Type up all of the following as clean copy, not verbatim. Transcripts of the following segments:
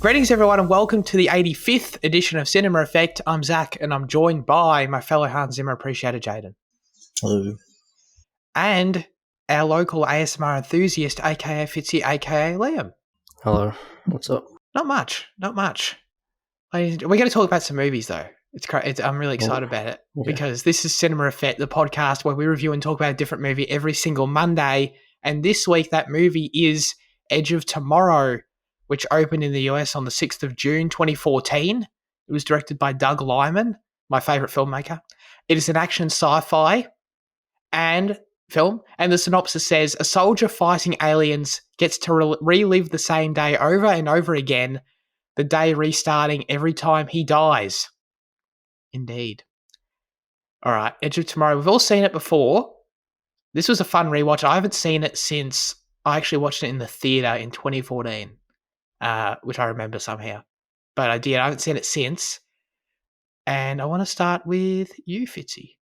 Greetings, everyone, and welcome to the 85th edition of Cinema Effect. I'm Zach, and I'm joined by my fellow Hans Zimmer appreciator, Jaden. Hello. And our local ASMR enthusiast, a.k.a. Fitzy, a.k.a. Liam. Hello. What's up? Not much. We're going to talk about some movies, though. I'm really excited about it because this is Cinema Effect, the podcast where we review and talk about a different movie every single Monday. And this week, that movie is Edge of Tomorrow, which opened in the US on the 6th of June, 2014. It was directed by Doug Liman, my favourite filmmaker. It is an action sci-fi and film, and the synopsis says, a soldier fighting aliens gets to relive the same day over and over again, the day restarting every time he dies. Indeed. All right, Edge of Tomorrow. We've all seen it before. This was a fun rewatch. I haven't seen it since I actually watched it in the theatre in 2014. Which I remember somehow. But I haven't seen it since. And I want to start with you, Fitzy.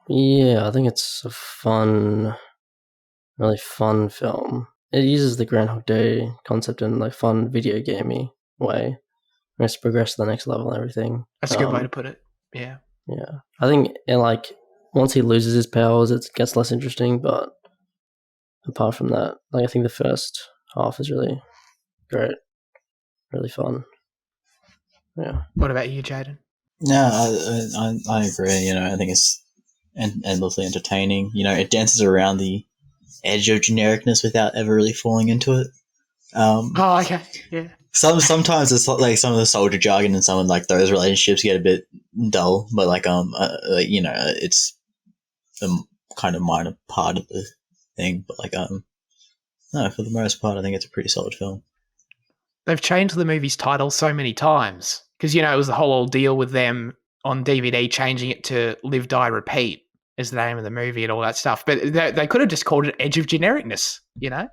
Yeah, I think it's a really fun film. It uses the Groundhog Day concept in like fun video gamey way. It's progressed to the next level and everything. That's a good way to put it. Yeah. Yeah. I think once he loses his powers, it gets less interesting, but apart from that, I think the first half is really great. Really fun. Yeah. What about you, Jaden? No, I agree. I think it's endlessly entertaining. It dances around the edge of genericness without ever really falling into it. Okay. Yeah. Sometimes it's like some of the soldier jargon and some of like those relationships get a bit dull, but it's a kind of minor part of the thing. But no, for the most part, I think it's a pretty solid film. They've changed the movie's title so many times because, it was the whole ordeal with them on DVD changing it to Live, Die, Repeat as the name of the movie and all that stuff. But they could have just called it Edge of Genericness, That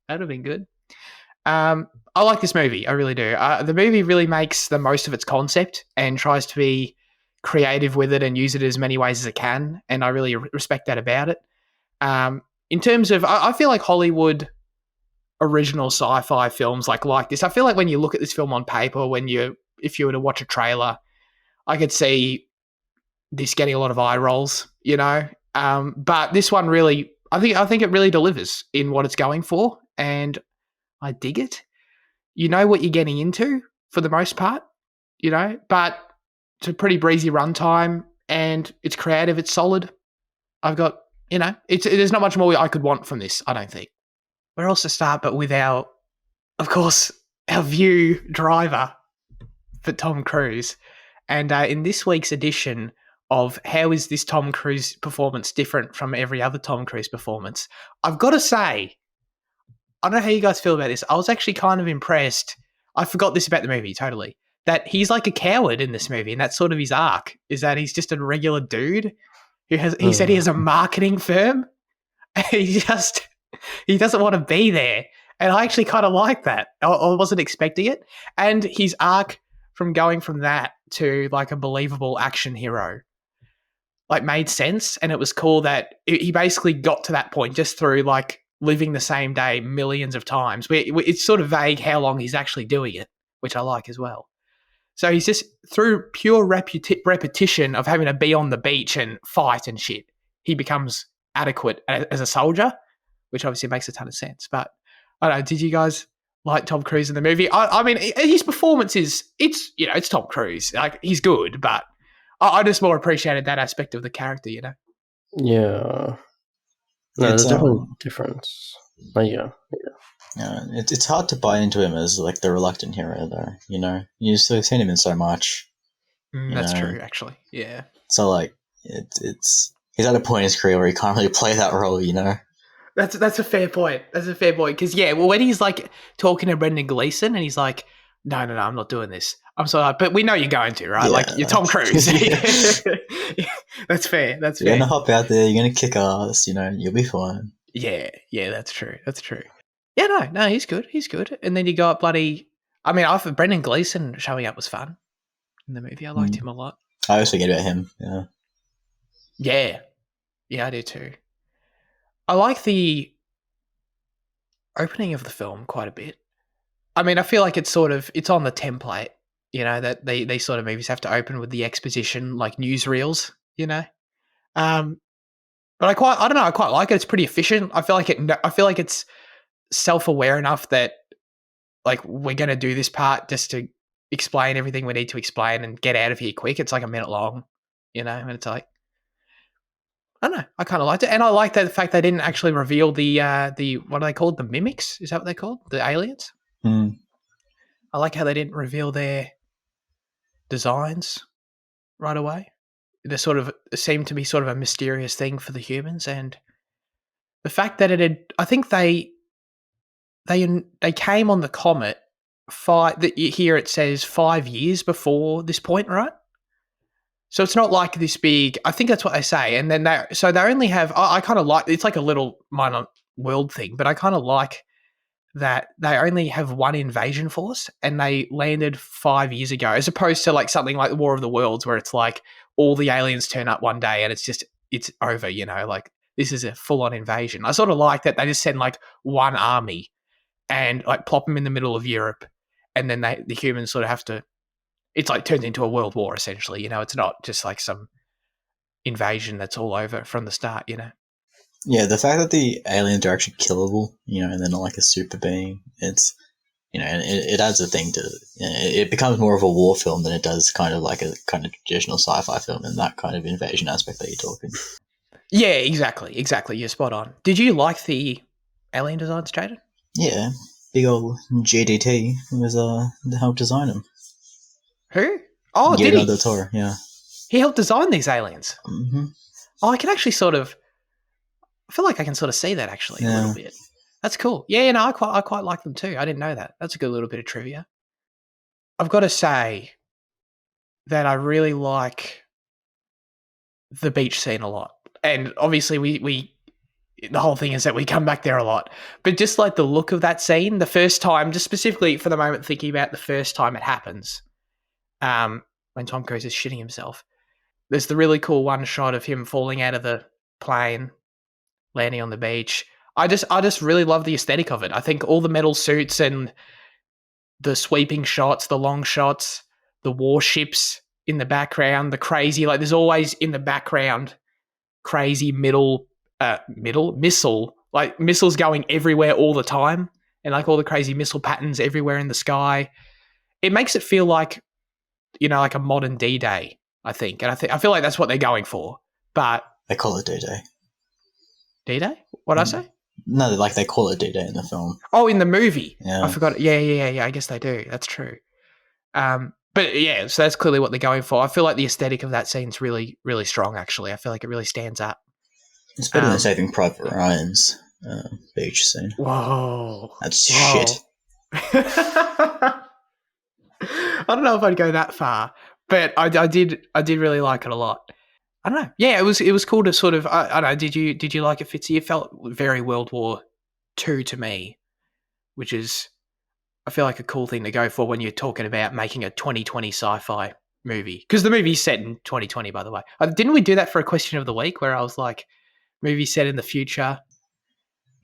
would have been good. I like this movie. I really do. The movie really makes the most of its concept and tries to be creative with it and use it as many ways as it can. And I really respect that about it. In terms of, I feel like Hollywood original sci-fi films like this, I feel like when you look at this film on paper, if you were to watch a trailer, I could see this getting a lot of eye rolls, but this one really, I think it really delivers in what it's going for, and I dig it. You know what you're getting into for the most part, but it's a pretty breezy runtime and it's creative, it's solid. I've got, there's not much more I could want from this, I don't think. Where else to start but with our view driver for Tom Cruise. And in this week's edition of how is this Tom Cruise performance different from every other Tom Cruise performance, I've got to say, I don't know how you guys feel about this. I was actually kind of impressed. I forgot this about the movie, totally. That he's like a coward in this movie, and that's sort of his arc, is that he's just a regular dude he said he has a marketing firm. He doesn't want to be there. And I actually kind of like that. I wasn't expecting it. And his arc from going from that to like a believable action hero made sense. And it was cool that he basically got to that point just through like living the same day millions of times. It's sort of vague how long he's actually doing it, which I like as well. So he's just through pure repetition of having to be on the beach and fight and shit, he becomes adequate as a soldier, which obviously makes a ton of sense. But I don't know, did you guys like Tom Cruise in the movie? I mean, his performance it's Tom Cruise. Like, he's good, but I just more appreciated that aspect of the character, Yeah. No, there's definitely a difference. It's hard to buy into him as like the reluctant hero, though. You've seen him in so much. That's true, actually. Yeah. So like, he's at a point in his career where he can't really play that role. That's a fair point. That's a fair point. Because, when he's, like, talking to Brendan Gleeson and he's like, no, I'm not doing this. I'm sorry, but we know you're going to, right? Yeah, you're Tom Cruise. That's fair. That's fair. You're going to hop out there. You're going to kick ass. You'll be fine. Yeah, that's true. Yeah, no, he's good. And then you got bloody... I mean, Brendan Gleeson showing up was fun in the movie. I liked him a lot. I always forget about him, Yeah. Yeah, I do too. I like the opening of the film quite a bit. I mean, I feel like it's on the template, that these sort of movies have to open with the exposition, like newsreels, Um, but I don't know, I quite like it. It's pretty efficient. I feel like it's self-aware enough that like we're gonna do this part just to explain everything we need to explain and get out of here quick. It's like a minute long, and it's like I don't know. I kind of liked it, and I like the fact they didn't actually reveal the what are they called? The mimics? Is that what they're called? The aliens? Mm. I like how they didn't reveal their designs right away. They sort of seemed to be sort of a mysterious thing for the humans, and the fact that it had, I think they came on the comet here it says 5 years before this point, right? So it's not like this big. I think that's what they say, and then they only have. I kind of like it's like a little minor world thing, but I kind of like that they only have one invasion force, and they landed 5 years ago, as opposed to like something like the War of the Worlds, where it's like all the aliens turn up one day and it's over. Like this is a full on invasion. I sort of like that they just send like one army and like plop them in the middle of Europe, and then the humans sort of have to. It's like turns into a world war essentially. It's not just like some invasion that's all over from the start. Yeah, the fact that the aliens are actually killable, and they're not like a super being, it's, and it adds a thing to it becomes more of a war film than it does kind of like a kind of traditional sci-fi film in that kind of invasion aspect that you're talking. Yeah, exactly. You're spot on. Did you like the alien designs, Jaden? Yeah, big old GDT was to help design them. Who? Oh, did Guillermo he? del Toro, yeah. He helped design these aliens. Mm-hmm. Oh, I can actually I feel like I can sort of see that actually a little bit. That's cool. Yeah, I quite like them too. I didn't know that. That's a good little bit of trivia. I've got to say that I really like the beach scene a lot, and obviously we the whole thing is that we come back there a lot. But just like the look of that scene, the first time, just specifically for the moment, thinking about the first time it happens, when Tom Cruise is shitting himself. There's the really cool one shot of him falling out of the plane, landing on the beach. I just really love the aesthetic of it. I think all the metal suits and the sweeping shots, the long shots, the warships in the background, the crazy, like there's always in the background crazy missile, like missiles going everywhere all the time, and like all the crazy missile patterns everywhere in the sky. It makes it feel like, like a modern D-Day, I think. And I feel like that's what they're going for. But they call it D-Day. D-Day? What'd I say? No, like they call it D-Day in the film. Oh, in the movie. Yeah. I forgot. Yeah. I guess they do. That's true. But yeah, so that's clearly what they're going for. I feel like the aesthetic of that scene's really, really strong, actually. I feel like it really stands up. It's better than Saving Private Ryan's beach scene. Whoa. That's shit. I don't know if I'd go that far, but I did really like it a lot. I don't know. Yeah, it was cool to sort of. I don't know. Did you like it, Fitzy? It felt very World War II to me, which is I feel like a cool thing to go for when you're talking about making a 2020 sci-fi movie, because the movie's set in 2020, by the way. Didn't we do that for a question of the week where I was like, movie set in the future?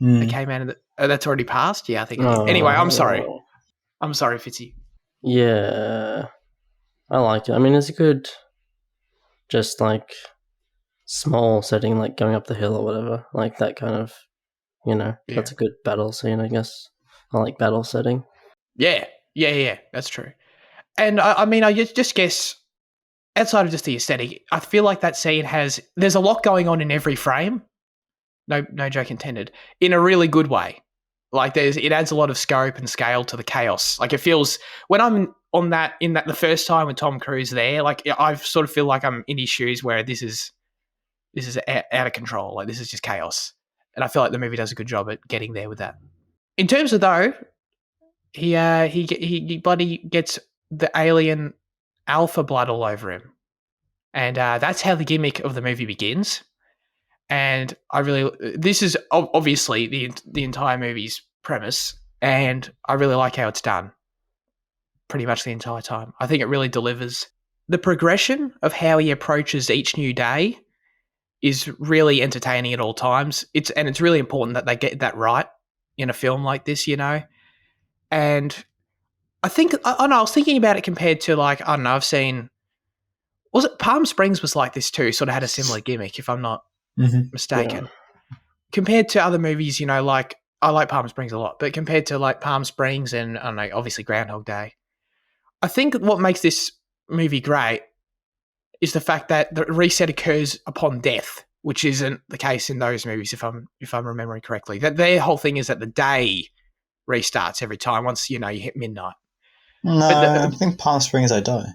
That came out in that's already passed. Yeah, I think. Anyway, I'm sorry, Fitzy. Yeah, I liked it. I mean, it's a good, just like small setting, like going up the hill or whatever, like that kind of, that's a good battle scene, I guess. I like battle setting. Yeah, that's true. And I mean, I just guess outside of just the aesthetic, I feel like that scene there's a lot going on in every frame. No joke intended. In a really good way. Like it adds a lot of scope and scale to the chaos. Like it feels when I'm on the first time with Tom Cruise there, like I sort of feel like I'm in his shoes where this is out of control. Like this is just chaos. And I feel like the movie does a good job at getting there with that. In terms of though, he bloody gets the alien alpha blood all over him. And that's how the gimmick of the movie begins. And this is obviously the entire movie's premise, and I really like how it's done pretty much the entire time. I think it really delivers. The progression of how he approaches each new day is really entertaining at all times. It's really important that they get that right in a film like this, And I think I don't know. I was thinking about it compared to like I don't know. I've seen was it Palm Springs was like this too. Sort of had a similar gimmick, if I'm not mistaken. Compared to other movies, like I like Palm Springs a lot, but compared to like Palm Springs and I don't know, obviously Groundhog Day, I think what makes this movie great is the fact that the reset occurs upon death, which isn't the case in those movies, if I'm remembering correctly. That their whole thing is that the day restarts every time once you hit midnight. No, I think Palm Springs I die.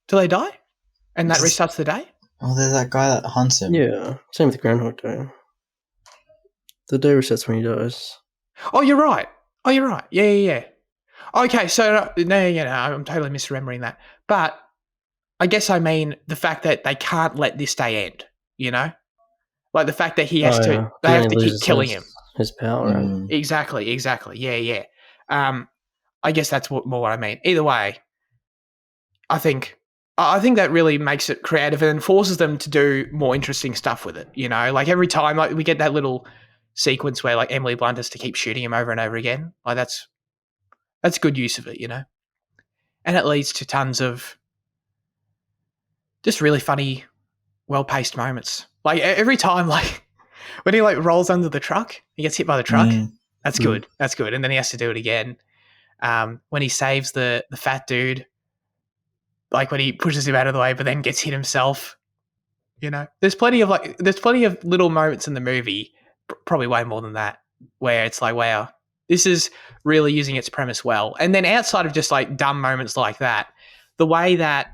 Do they die? And that restarts the day? Oh, there's that guy that hunts him. Yeah, same with Groundhog Day. The day resets when he dies. Oh, you're right. Yeah. Okay, so no, I'm totally misremembering that. But I guess I mean the fact that they can't let this day end, Like the fact that he has to, they have to keep killing him. His power. Mm. Exactly. Yeah. I guess that's more what I mean. Either way, I think that really makes it creative and forces them to do more interesting stuff with it. Like every time, like we get that little sequence where like Emily Blunt has to keep shooting him over and over again. Like that's good use of it, and it leads to tons of just really funny, well-paced moments. Like every time, like when he like rolls under the truck, he gets hit by the truck. That's good. That's good. And then he has to do it again. When he saves the fat dude, like when he pushes him out of the way, but then gets hit himself. There's plenty of little moments in the movie, probably way more than that, where it's like, wow, this is really using its premise well. And then outside of just like dumb moments like that, the way that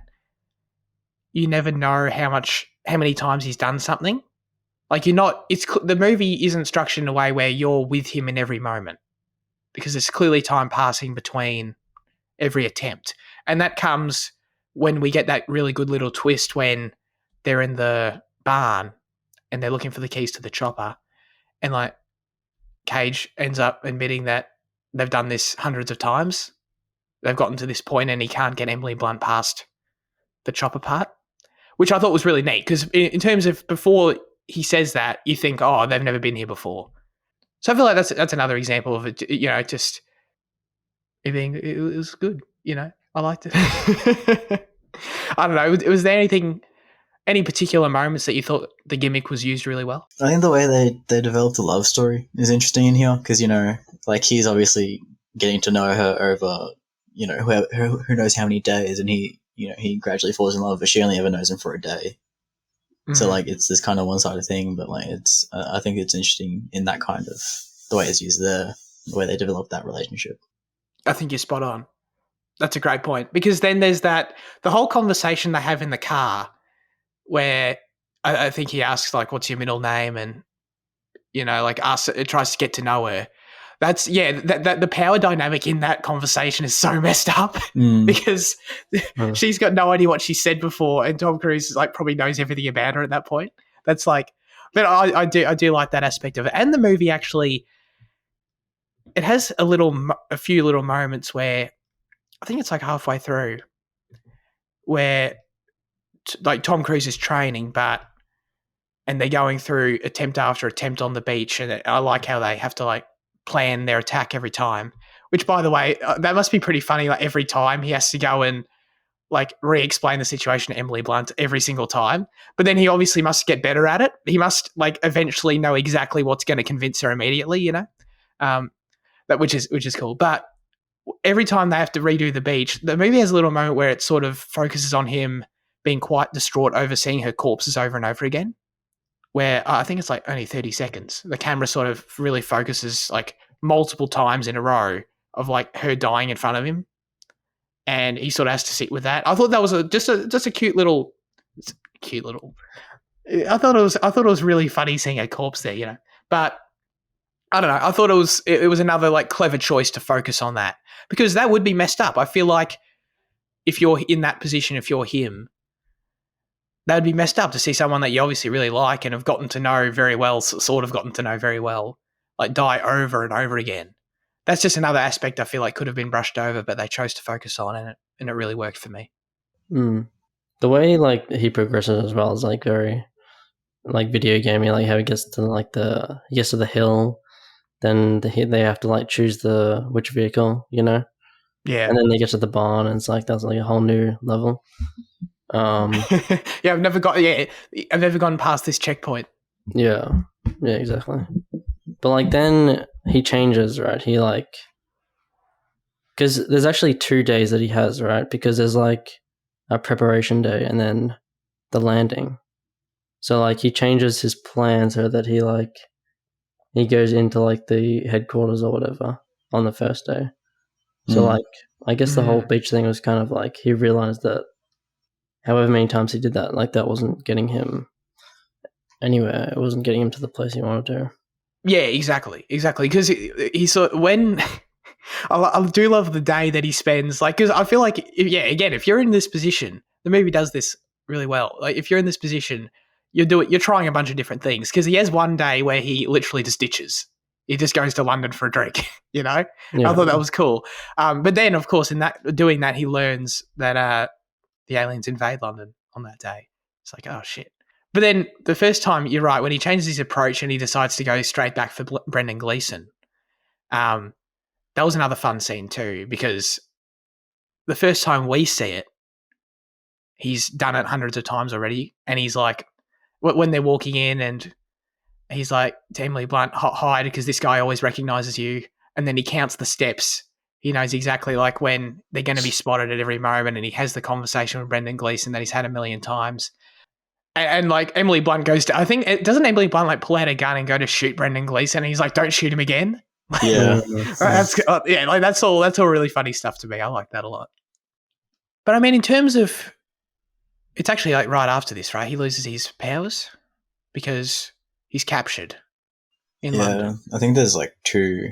you never know how many times he's done something. Like the movie isn't structured in a way where you're with him in every moment because there's clearly time passing between every attempt. And that comes when we get that really good little twist when they're in the barn and they're looking for the keys to the chopper. And like Cage ends up admitting that they've done this hundreds of times. They've gotten to this point and he can't get Emily Blunt past the chopper part, which I thought was really neat because in terms of before he says that, you think, oh, they've never been here before. So I feel like that's another example of it, just it was good, I liked it. I don't know. Was there any particular moments that you thought the gimmick was used really well? I think the way they developed a love story is interesting in here because, like he's obviously getting to know her over, who knows how many days, and he gradually falls in love, but she only ever knows him for a day. Mm-hmm. So like it's this kind of one-sided thing, but like it's I think it's interesting in that kind of the way it's used there, the way they develop that relationship. I think you're spot on. That's a great point because then there's the whole conversation they have in the car where I think he asks like, "What's your middle name?" and like it tries to get to know her. That's that the power dynamic in that conversation is so messed up because she's got no idea what she said before, and Tom Cruise like probably knows everything about her at that point. That's like, but I do like that aspect of it, and the movie actually it has a few little moments where I think it's like halfway through where like Tom Cruise is training, and they're going through attempt after attempt on the beach, and I like how they have to like plan their attack every time, which by the way that must be pretty funny. Like every time he has to go and like re-explain the situation to Emily Blunt every single time, but then he obviously must get better at it. He must like eventually know exactly what's going to convince her immediately, that which is cool. But every time they have to redo the beach, the movie has a little moment where it sort of focuses on him being quite distraught over seeing her corpses over and over again, where I think it's like only 30 seconds. The camera sort of really focuses like multiple times in a row of like her dying in front of him. And he sort of has to sit with that. I thought that was just a cute little. I thought it was really funny seeing a corpse there, But I don't know. I thought it was another like clever choice to focus on that because that would be messed up. I feel like if you're in that position, if you're him, that would be messed up to see someone that you obviously really like and have gotten to know very well, sort of gotten to know very well, like die over and over again. That's just another aspect I feel like could have been brushed over, but they chose to focus on, and it really worked for me. The way like he progresses as well is like very like video gamey, like how he gets to like he gets to the hill, then they have to like choose which vehicle, Yeah. And then they get to the barn, and it's like that's like a whole new level. Yeah, I've never gone past this checkpoint. Yeah, exactly. But like then he changes, right? He like because there's actually 2 days that he has, right? Because there's like a preparation day and then the landing. So like he changes his plan so that he goes into like the headquarters or whatever on the first day. So like I guess the whole beach thing was kind of like he realized that however many times he did that, like that wasn't getting him anywhere. It wasn't getting him to the place he wanted to. Yeah, exactly. Because he sort when I do love the day that he spends, like, because I feel like, again, if you're in this position, the movie does this really well. Like, if you're in this position, you're trying a bunch of different things. Because he has one day where he literally just ditches. He just goes to London for a drink. You know, Yeah. I thought that was cool. But then, of course, doing that, he learns that the aliens invade London on that day. It's like, oh shit. But then the first time, you're right, when he changes his approach and he decides to go straight back for Brendan Gleeson, that was another fun scene too, because the first time we see it, he's done it hundreds of times already. And he's like, when they're walking in and he's like, to Emily Blunt, hide because this guy always recognizes you. And then he counts the steps. He knows exactly like when they're going to be spotted at every moment. And he has the conversation with Brendan Gleeson that he's had a million times. And like Emily Blunt goes to, I think, doesn't Emily Blunt like pull out a gun and go to shoot Brendan Gleeson? And he's like, don't shoot him again. Yeah. That's all really funny stuff to me. I like that a lot. But I mean, in terms of, it's actually like right after this, right? He loses his powers because he's captured in London. I think there's like 2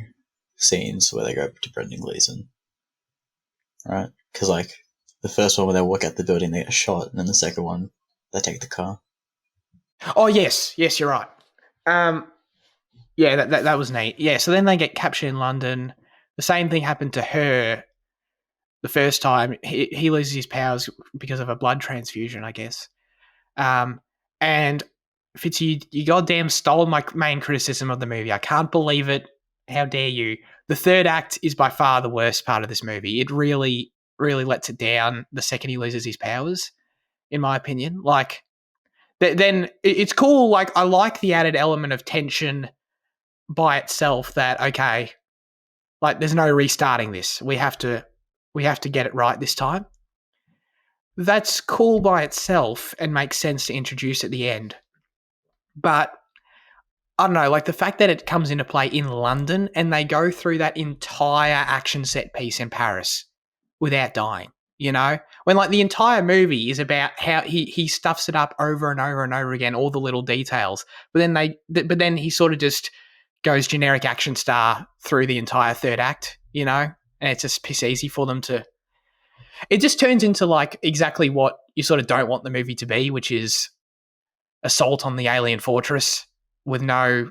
scenes where they go to Brendan Gleeson, right? Because like the first one when they walk out the building, they get shot, and then the second one, they take the car. Oh yes, you're right. Yeah, that was neat. Yeah, so then they get captured in London. The same thing happened to her the first time. He loses his powers because of a blood transfusion, I guess. And Fitz, you goddamn stole my main criticism of the movie. I can't believe it. How dare you? The third act is by far the worst part of this movie. It really, really lets it down the second he loses his powers, in my opinion. Like, then it's cool. Like, I like the added element of tension by itself that, okay, like there's no restarting this. We have to get it right this time. That's cool by itself and makes sense to introduce at the end. But I don't know, like the fact that it comes into play in London and they go through that entire action set piece in Paris without dying, you know? When like the entire movie is about how he stuffs it up over and over and over again, all the little details. But then he sort of just goes generic action star through the entire third act, you know? And it's just piss easy for them to... It just turns into like exactly what you sort of don't want the movie to be, which is assault on the alien fortress with no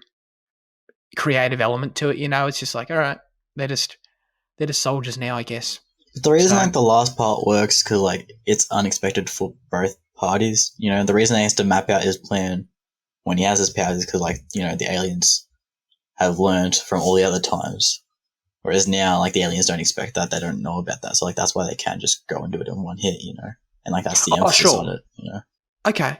creative element to it, you know? It's just like, all right, they're just soldiers now, I guess. But the reason like the last part works because like it's unexpected for both parties. You know, the reason he has to map out his plan when he has his powers is because like, you know, the aliens have learned from all the other times. Whereas now, like, the aliens don't expect that. They don't know about that. So, like, that's why they can just go and do it in one hit, you know? And, like, that's the emphasis on it, you know? Okay.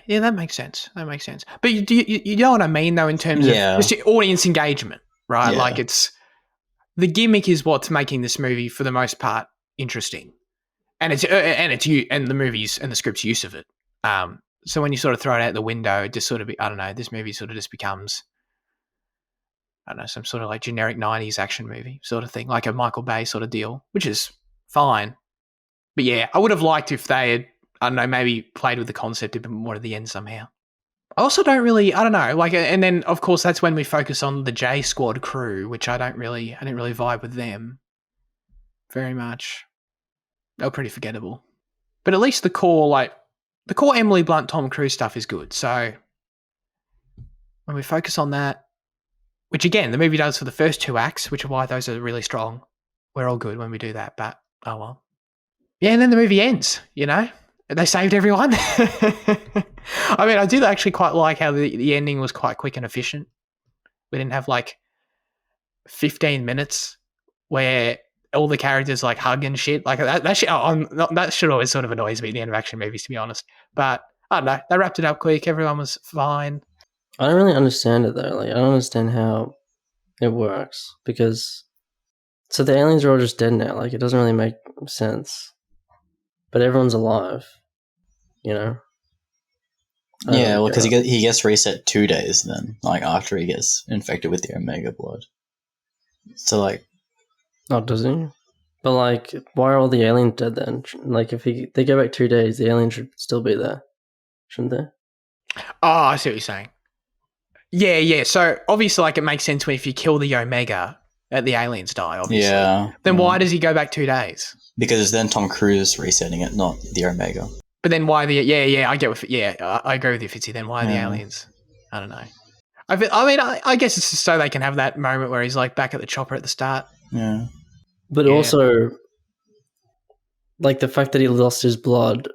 Yeah, that makes sense. But you know what I mean, though, in terms of just audience engagement, right? Yeah. Like, it's... The gimmick is what's making this movie, for the most part, interesting. And the movies and the script's use of it. So when you sort of throw it out the window, it just sort of... I don't know, this movie sort of just becomes... I don't know, some sort of like generic 90s action movie sort of thing, like a Michael Bay sort of deal, which is fine. But yeah, I would have liked if they had, I don't know, maybe played with the concept a bit more at the end somehow. I also don't really, I don't know, like, and then of course that's when we focus on the J Squad crew, which I didn't really vibe with them very much. They were pretty forgettable. But at least the core Emily Blunt, Tom Cruise stuff is good. So when we focus on that, which again, the movie does for the first 2 acts, which are why those are really strong. We're all good when we do that, but oh well. Yeah, and then the movie ends, you know? They saved everyone. I mean, I do actually quite like how the ending was quite quick and efficient. We didn't have like 15 minutes where all the characters like hug and shit. Like that shit. That shit always sort of annoys me at the end of action movies, to be honest. But I don't know. They wrapped it up quick. Everyone was fine. I don't really understand it though. Like I don't understand how it works because so the aliens are all just dead now. Like it doesn't really make sense. But everyone's alive, you know. Yeah, well, because he gets reset 2 days then, like after he gets infected with the Omega blood. So like, oh, does he? But like, why are all the aliens dead then? Like, if they go back 2 days, the aliens should still be there, shouldn't they? Oh, I see what you're saying. Yeah. So obviously, like, it makes sense when if you kill the Omega, the aliens die. Obviously, yeah. Then why does he go back 2 days? Because then Tom Cruise resetting it, not the Omega. But then why the I get what I agree with you, Fitzy. Then why the aliens? I don't know. I guess it's just so they can have that moment where he's like back at the chopper at the start. Yeah. But also, like the fact that he lost his blood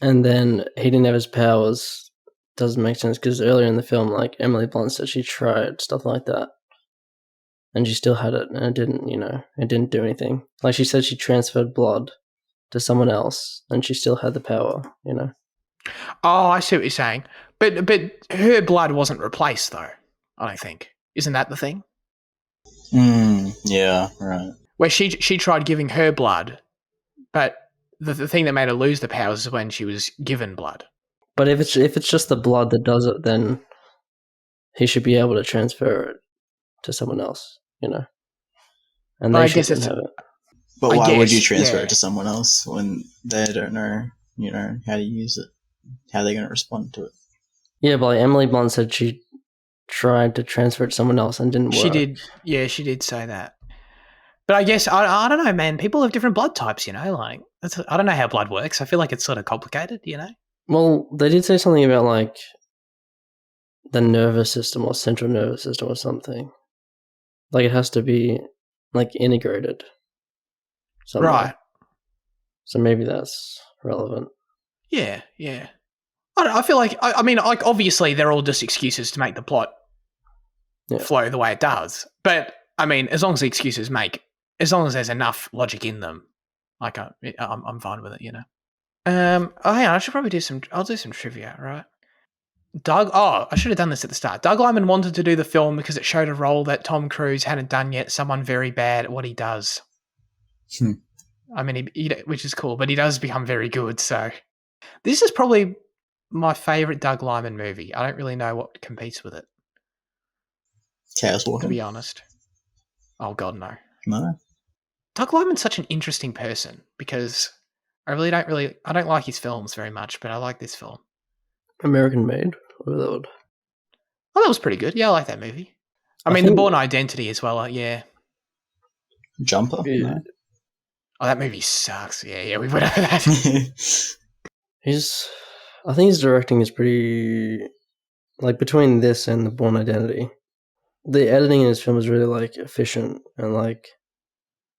and then he didn't have his powers doesn't make sense because earlier in the film, like Emily Blunt said, she tried stuff like that and she still had it and it didn't do anything. Like she said, she transferred blood to someone else and she still had the power, you know. Oh, I see what you're saying. But her blood wasn't replaced though, I don't think. Isn't that the thing? Yeah, right. Where she tried giving her blood, but the thing that made her lose the powers is when she was given blood. But if it's just the blood that does it, then he should be able to transfer it to someone else, you know. And they shouldn't have it. But why would you transfer it to someone else when they don't know, how to use it? How are they going to respond to it? Yeah, but like Emily Blunt said she tried to transfer it to someone else and didn't work. She did. Yeah, she did say that. But I guess, I don't know, man. People have different blood types, Like, I don't know how blood works. I feel like it's sort of complicated, Well, they did say something about, like, the nervous system or central nervous system or something. Like, it has to be, like, integrated. Somewhere. Right. So maybe that's relevant. Yeah. I feel like, like, obviously they're all just excuses to make the plot flow the way it does. But, as long as the excuses as long as there's enough logic in them, like, I'm fine with it, hang on, I should probably I'll do some trivia, right? I should have done this at the start. Doug Liman wanted to do the film because it showed a role that Tom Cruise hadn't done yet, someone very bad at what he does. Which is cool, but he does become very good, so. This is probably my favourite Doug Liman movie. I don't really know what competes with it. Chaos Walking? To be honest. Oh, God, no. No? Doug Liman's such an interesting person because I don't like his films very much, but I like this film. American Made? Oh, that was pretty good. Yeah, I like that movie. The Bourne Identity as well, yeah. Jumper? Yeah. No? Oh, that movie sucks. Yeah, we went over that. I think his directing is pretty, like, between this and the Bourne Identity. The editing in his film is really, like, efficient and, like,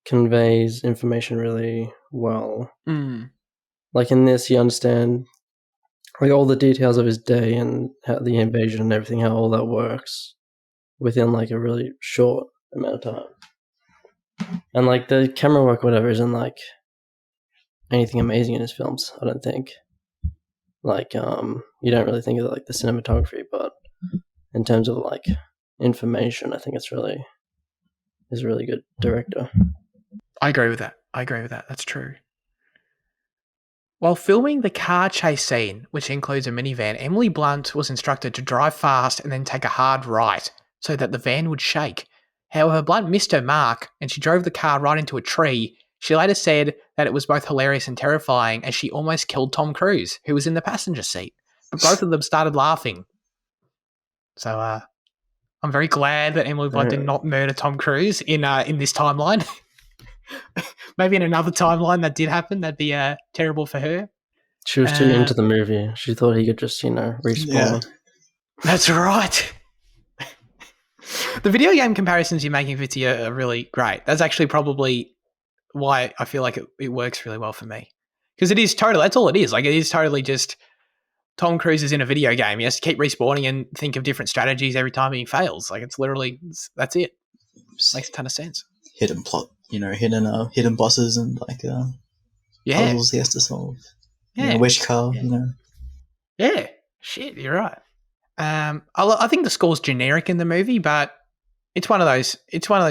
conveys information really well. Like, in this, you understand, like, all the details of his day and how the invasion and everything, how all that works within, like, a really short amount of time. And, like, the camera work, whatever, isn't, like, anything amazing in his films, I don't think. Like, you don't really think of, like, the cinematography, but in terms of, like, information, I think he's a really good director. I agree with that. That's true. While filming the car chase scene, which includes a minivan, Emily Blunt was instructed to drive fast and then take a hard right so that the van would shake. However, Blunt missed her mark and she drove the car right into a tree. She later said that it was both hilarious and terrifying as she almost killed Tom Cruise, who was in the passenger seat. But both of them started laughing. So, I'm very glad that Emily Blunt did not murder Tom Cruise in this timeline. Maybe in another timeline that did happen, that'd be terrible for her. She was too into the movie. She thought he could just, respawn. Yeah. That's right. The video game comparisons you're making, Fitzy, are really great. That's actually probably why I feel like it works really well for me. Because that's all it is. Like, it is totally just Tom Cruise is in a video game. He has to keep respawning and think of different strategies every time he fails. Like, it's literally, that's it. Makes a ton of sense. Hidden plot, hidden bosses and like Yeah, puzzles he has to solve. yeah, Wish car. yeah. Shit, you're right. I think the score's generic in the movie, but it's one of those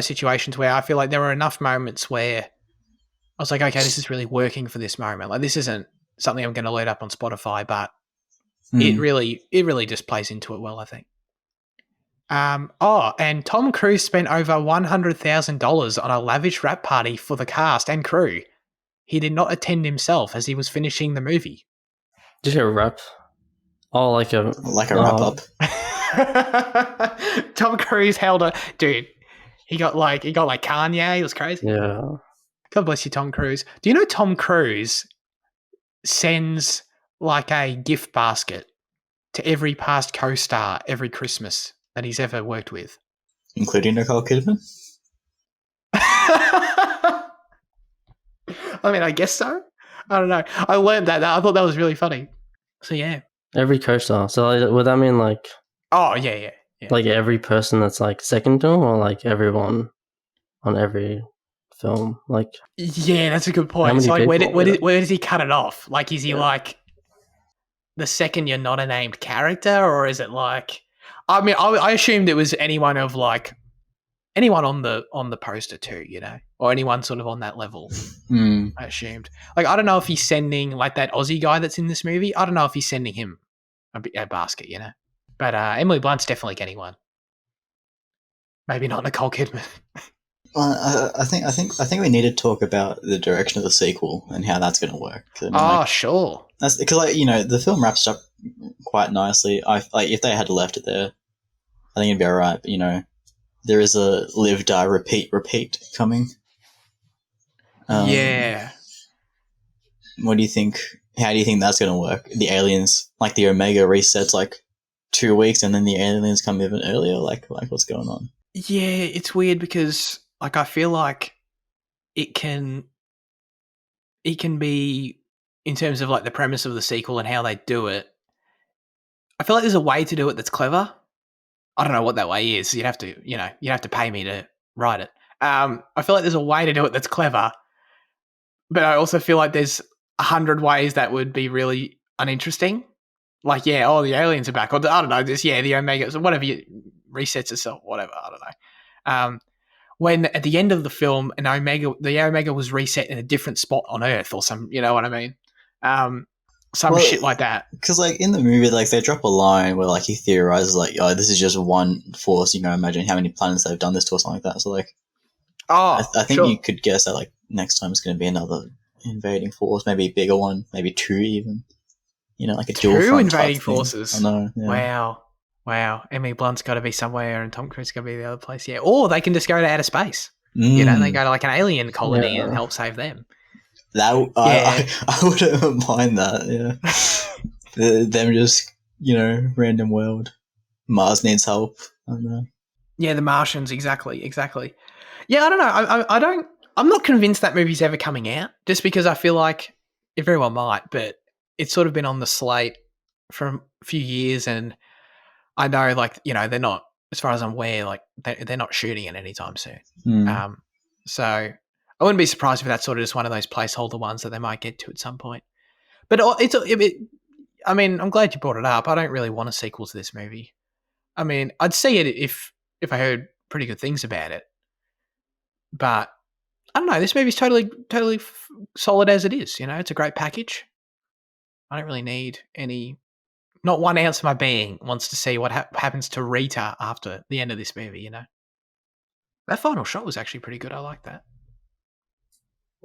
situations where I feel like there were enough moments where I was like, okay, this is really working for this moment. Like, this isn't something I'm going to load up on Spotify, but it really just plays into it well, I think. And Tom Cruise spent over $100,000 on a lavish wrap party for the cast and crew. He did not attend himself as he was finishing the movie. Did you rap? Oh, like a wrap up. Tom Cruise held a dude. He got like Kanye. It was crazy. Yeah. God bless you, Tom Cruise. Do you know Tom Cruise sends like a gift basket to every past co-star every Christmas that he's ever worked with, including Nicole Kidman? I mean, I guess so. I don't know. I learned that. I thought that was really funny. So yeah, every co-star. So like, would that mean like? Oh yeah. Like every person that's like second to him, or like everyone on every film? Like, yeah, that's a good point. It's like, where does he cut it off? Like, is he like the second you're not a named character, or is it like? I mean, I assumed it was anyone on the poster too, or anyone sort of on that level. I assumed. Like, I don't know if he's sending like that Aussie guy that's in this movie. I don't know if he's sending him a basket, But Emily Blunt's definitely getting one. Maybe not Nicole Kidman. I think we need to talk about the direction of the sequel and how that's going to work. Sure. That's because the film wraps up quite nicely. If they had left it there, I think it'd be alright. But there is a live, die, repeat coming. Yeah. What do you think? How do you think that's going to work? The aliens, like the Omega resets like 2 weeks, and then the aliens come even earlier. Like what's going on? Yeah, it's weird because like I feel like it can be, in terms of like the premise of the sequel and how they do it, I feel like there's a way to do it that's clever. I don't know what that way is. You'd have to pay me to write it. I feel like there's a way to do it that's clever, but I also feel like there's 100 ways that would be really uninteresting. Like, the aliens are back, or I don't know, the Omega, whatever, resets itself, whatever, I don't know. When at the end of the film, the Omega was reset in a different spot on Earth or some, you know what I mean? Shit like that. Because like in the movie, like they drop a line where like he theorizes like, oh, this is just one force. Imagine how many planets they've done this to or something like that. So like, I think you could guess that like next time it's going to be another invading force, maybe a bigger one, maybe two even. Like a dual front invading type forces. Thing. I know. Yeah. Wow. Emily Blunt's got to be somewhere, and Tom Cruise got to be the other place. Yeah, or they can just go to outer space. They go to like an alien colony and help save them. I wouldn't mind that. Yeah, them just random world. Mars needs help. I don't know. Yeah, the Martians, exactly. Yeah, I don't know. I'm not convinced that movie's ever coming out, just because I feel like it very well might, but it's sort of been on the slate for a few years, and I know, like, they're not, as far as I'm aware, like they're not shooting it anytime soon. So I wouldn't be surprised if that's sort of just one of those placeholder ones that they might get to at some point. But I mean, I'm glad you brought it up. I don't really want a sequel to this movie. I mean, I'd see it if I heard pretty good things about it. But I don't know. This movie's totally solid as it is. It's a great package. I don't really need any. Not 1 ounce of my being wants to see what happens to Rita after the end of this movie. That final shot was actually pretty good. I like that.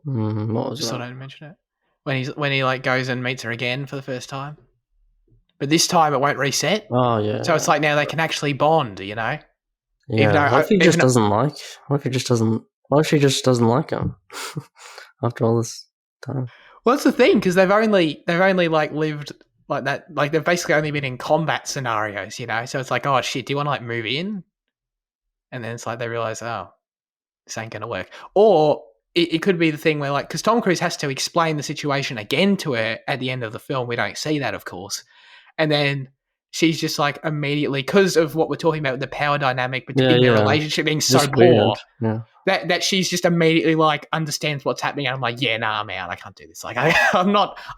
What was Just that? thought I'd mention it when he like goes and meets her again for the first time, but this time it won't reset. Oh yeah. So it's like now they can actually bond. Yeah. What if he just doesn't like? What if he just doesn't? What if she just doesn't like him after all this time? Well, that's the thing, because they've only like lived like that. Like they've basically only been in combat scenarios, So it's like, oh shit, do you want to like move in? And then it's like they realize, oh, this ain't gonna work. Or it could be the thing where, like, because Tom Cruise has to explain the situation again to her at the end of the film. We don't see that, of course. And then she's just like immediately, because of what we're talking about with the power dynamic Yeah, in their yeah. relationship being so Just poor, weird. Yeah. that she's just immediately like understands what's happening. And I'm like, yeah, nah, I'm out. I can't do this. Like, I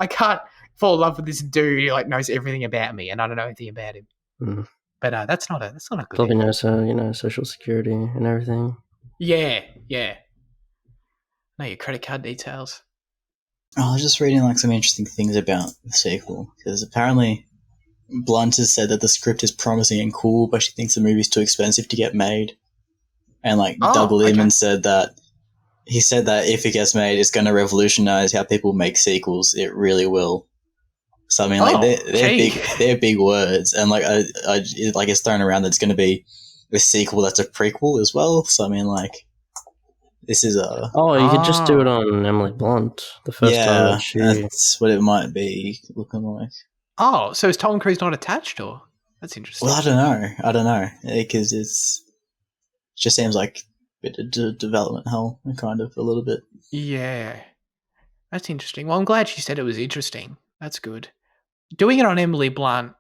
can't fall in love with this dude who like knows everything about me and I don't know anything about him. Mm. But that's not a good Probably ending. knows, social security and everything. Yeah. Know your credit card details. I was just reading like some interesting things about the sequel because apparently Blunt has said that the script is promising and cool, but she thinks the movie's too expensive to get made. And like Doug Liman said that if it gets made, it's going to revolutionize how people make sequels. It really will. So I mean, like they're big words, and like I like it's thrown around that it's going to be a sequel that's a prequel as well. So I mean, like this is a you could just do it on Emily Blunt the first time that she. That's what it might be looking like. Oh, so is Tom Cruise not attached, or that's interesting? Well, I don't know because it just seems like a bit of development hell, kind of a little bit. Yeah, that's interesting. Well, I'm glad she said it was interesting. That's good. Doing it on Emily Blunt,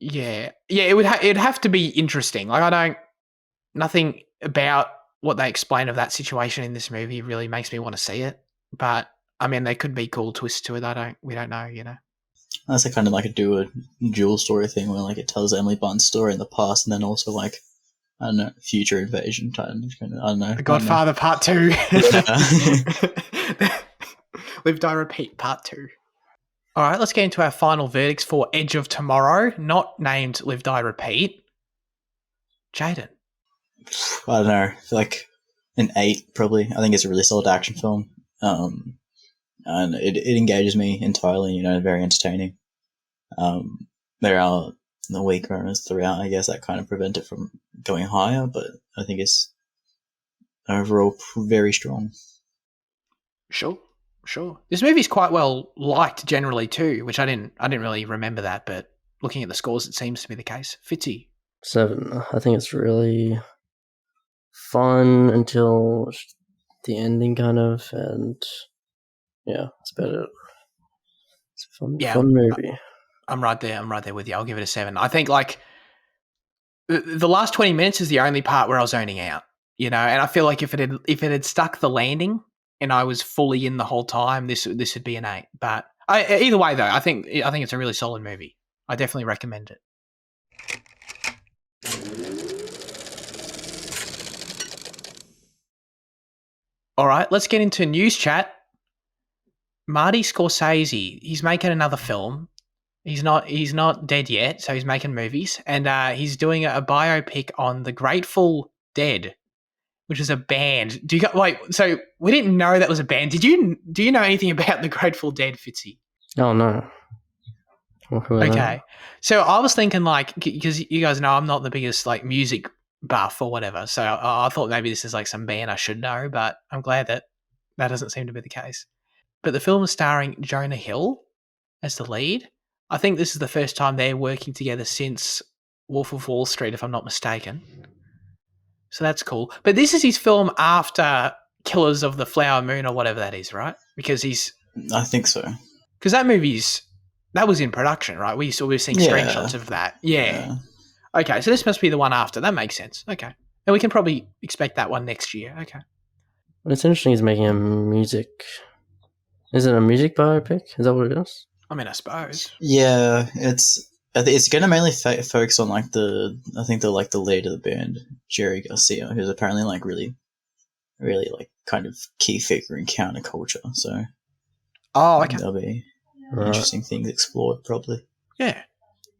it'd have to be interesting. Like nothing about what they explain of that situation in this movie really makes me want to see it. But I mean, there could be cool twists to it. We don't know, That's kind of like a dual story thing where like it tells Emily Blunt's story in the past and then also like I don't know, future invasion type. I don't know. The Godfather Part 2. Yeah. Live, Die, Repeat Part 2. All right, let's get into our final verdicts for Edge of Tomorrow, not named Live, Die, Repeat. Jaden. I don't know. I feel like an 8 probably. I think it's a really solid action film. And it engages me entirely, very entertaining. There are the weak moments throughout, I guess, that kind of prevent it from going higher, but I think it's overall very strong. Sure. This movie's quite well liked generally too, which I didn't really remember that, but looking at the scores, it seems to be the case. Fitzy. 7. I think it's really fun until the ending, kind of, and yeah, that's about it. It's a fun movie. I'm right there with you. I'll give it a 7. I think like the last 20 minutes is the only part where I was zoning out, and I feel like if it had stuck the landing and I was fully in the whole time, this would be an 8. But either way, though, I think it's a really solid movie. I definitely recommend it. All right, let's get into news chat. Marty Scorsese, he's making another film. He's not dead yet, so he's making movies, and he's doing a biopic on the Grateful Dead, which is a band. So we didn't know that was a band. Do you know anything about the Grateful Dead, Fitzy? Oh no. Okay, so I was thinking because you guys know I'm not the biggest music buff or whatever, so I thought maybe this is some band I should know, but I'm glad that doesn't seem to be the case. But the film is starring Jonah Hill as the lead. I think this is the first time they're working together since Wolf of Wall Street, if I'm not mistaken. So that's cool. But this is his film after Killers of the Flower Moon or whatever that is, right? Because I think so. Because that was in production, right? We've seen screenshots of that. Yeah. Okay, so this must be the one after. That makes sense. Okay. And we can probably expect that one next year. Okay. What's interesting is making a music... Is it a music biopic? Is that what it is? I mean, I suppose. Yeah, it's going to mainly focus on the lead of the band, Jerry Garcia, who's apparently really, really kind of key figure in counterculture. So, okay, there'll be interesting things explored probably. Yeah.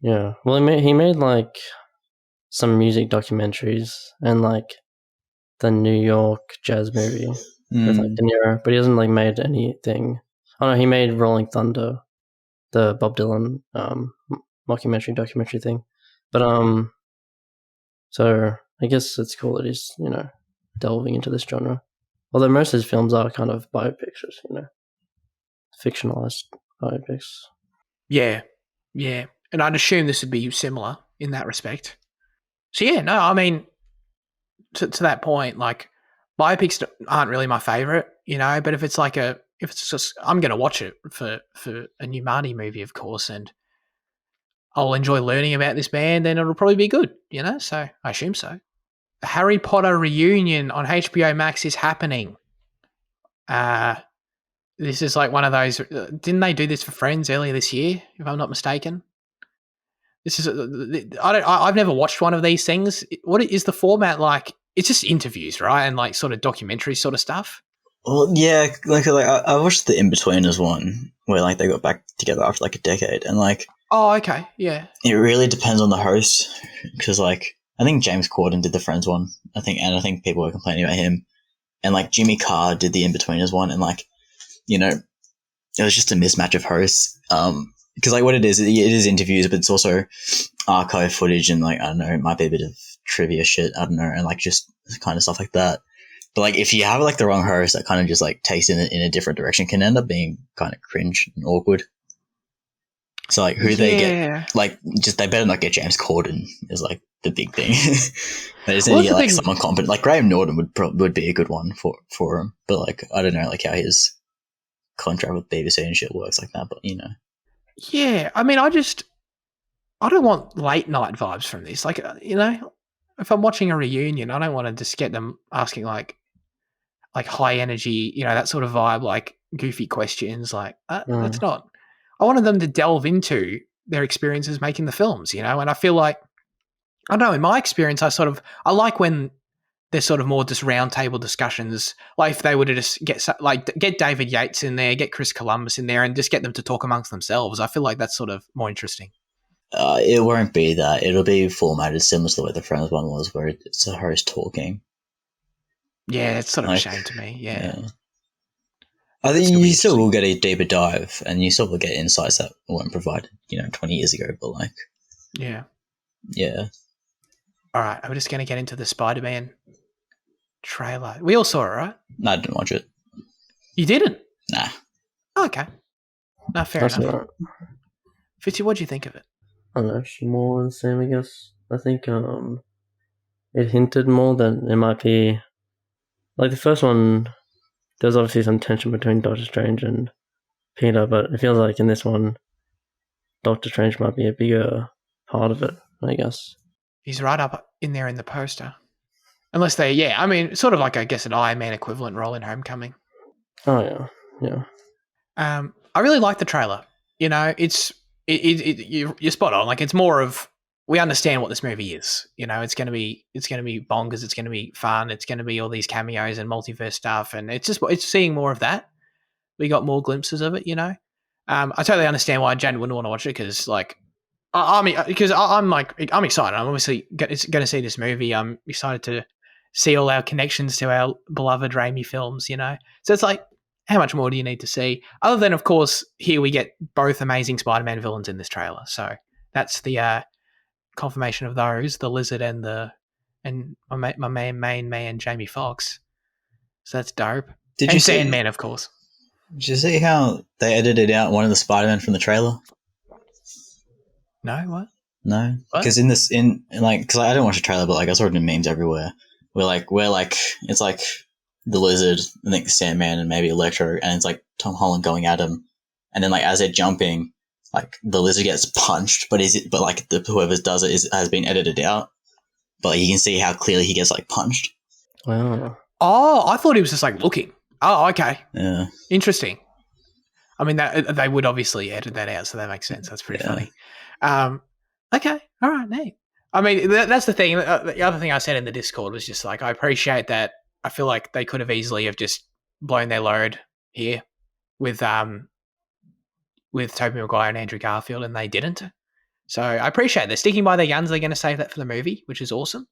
Yeah. Well, he made some music documentaries and the New York jazz movie with De Niro, but he hasn't made anything. Oh no, he made Rolling Thunder, the Bob Dylan documentary thing. But so I guess it's cool that he's delving into this genre. Although most of his films are kind of biopics, fictionalized biopics. Yeah, and I'd assume this would be similar in that respect. So yeah, no, I mean, to that point, biopics aren't really my favorite, but if it's just, I'm going to watch it for a new Marty movie, of course, and I'll enjoy learning about this band, then it'll probably be good, you know? So I assume so. The Harry Potter reunion on HBO Max is happening. This is like one of those. Didn't they do this for Friends earlier this year, if I'm not mistaken? This is. I've never watched one of these things. What is the format like? It's just interviews, right? And like sort of documentary sort of stuff. Well, yeah, like I watched the In-Betweeners one where like they got back together after like a decade, and like Oh, okay, yeah. it really depends on the host because like I think James Corden did the Friends one, I think people were complaining about him, and like Jimmy Carr did the In-Betweeners one, and like you know it was just a mismatch of hosts. Because like what it is interviews, but it's also archive footage and like I don't know, it might be a bit of trivia shit, I don't know, and like just kind of stuff like that. But like if you have like the wrong host that kind of just like takes it in a different direction, can end up being kind of cringe and awkward. So like who they get, like just they better not get James Corden is like the big thing. They just need to get like someone competent. Like Graham Norton would be a good one for him, but like I don't know like how his contract with BBC and shit works like that. But you know, yeah. I mean, I don't want late night vibes from this. Like you know, if I'm watching a reunion, I don't want to just get them asking like high energy, you know, that sort of vibe, like goofy questions. Like that's not. I wanted them to delve into their experiences making the films, you know, and I feel like I don't know. In my experience, I like when there's sort of more just roundtable discussions. Like if they were to just get David Yates in there, get Chris Columbus in there, and just get them to talk amongst themselves. I feel like that's sort of more interesting. It won't be that. It'll be formatted similar to the way the Friends one was, where it's a host talking. Yeah, it's sort of a shame to me. Yeah. I think you still will get a deeper dive, and you still will get insights that weren't provided, 20 years ago. But like, yeah. All right, we're just going to get into the Spider-Man trailer. We all saw it, right? No, I didn't watch it. You didn't? Nah. Okay. No, fair enough. Right. Fitzy, what do you think of it? I don't know, it's more the same, I guess. I think it hinted more that it might be like the first one. There's obviously some tension between Doctor Strange and Peter, but it feels like in this one, Doctor Strange might be a bigger part of it, I guess. He's right up in there in the poster. Unless I mean, sort of like, I guess, an Iron Man equivalent role in Homecoming. Oh, yeah. I really like the trailer. You know, you're spot on. Like, it's more of, we understand what this movie is. You know, it's going to be bonkers. It's going to be fun. It's going to be all these cameos and multiverse stuff. And it's seeing more of that. We got more glimpses of it, you know. I totally understand why Jen wouldn't want to watch it because, like, I'm excited. I'm obviously going to see this movie. I'm excited to see all our connections to our beloved Raimi films, you know. So it's like, how much more do you need to see? Other than, of course, here we get both amazing Spider-Man villains in this trailer. So that's the confirmation of those, the Lizard and my main man Jamie Foxx. So that's dope. And Sandman, of course. Did you see how they edited out one of the Spider-Man from the trailer? No, what? No, because because I didn't watch the trailer, but like I saw it in memes everywhere. Where it's like the Lizard, I think Sandman, and maybe Electro, and it's like Tom Holland going at him, and then like as they're jumping, like the Lizard gets punched, but whoever does it has been edited out, but like, you can see how clearly he gets like punched. Wow. Oh, I thought he was just like looking. Oh, okay. Yeah. Interesting. I mean, that they would obviously edit that out, so that makes sense. That's pretty funny. Okay. All right, neat. I mean, that's the thing. The other thing I said in the Discord was just like, I appreciate that. I feel like they could have easily have just blown their load here with Tobey Maguire and Andrew Garfield, and they didn't. So I appreciate they're sticking by their guns. They're going to save that for the movie, which is awesome.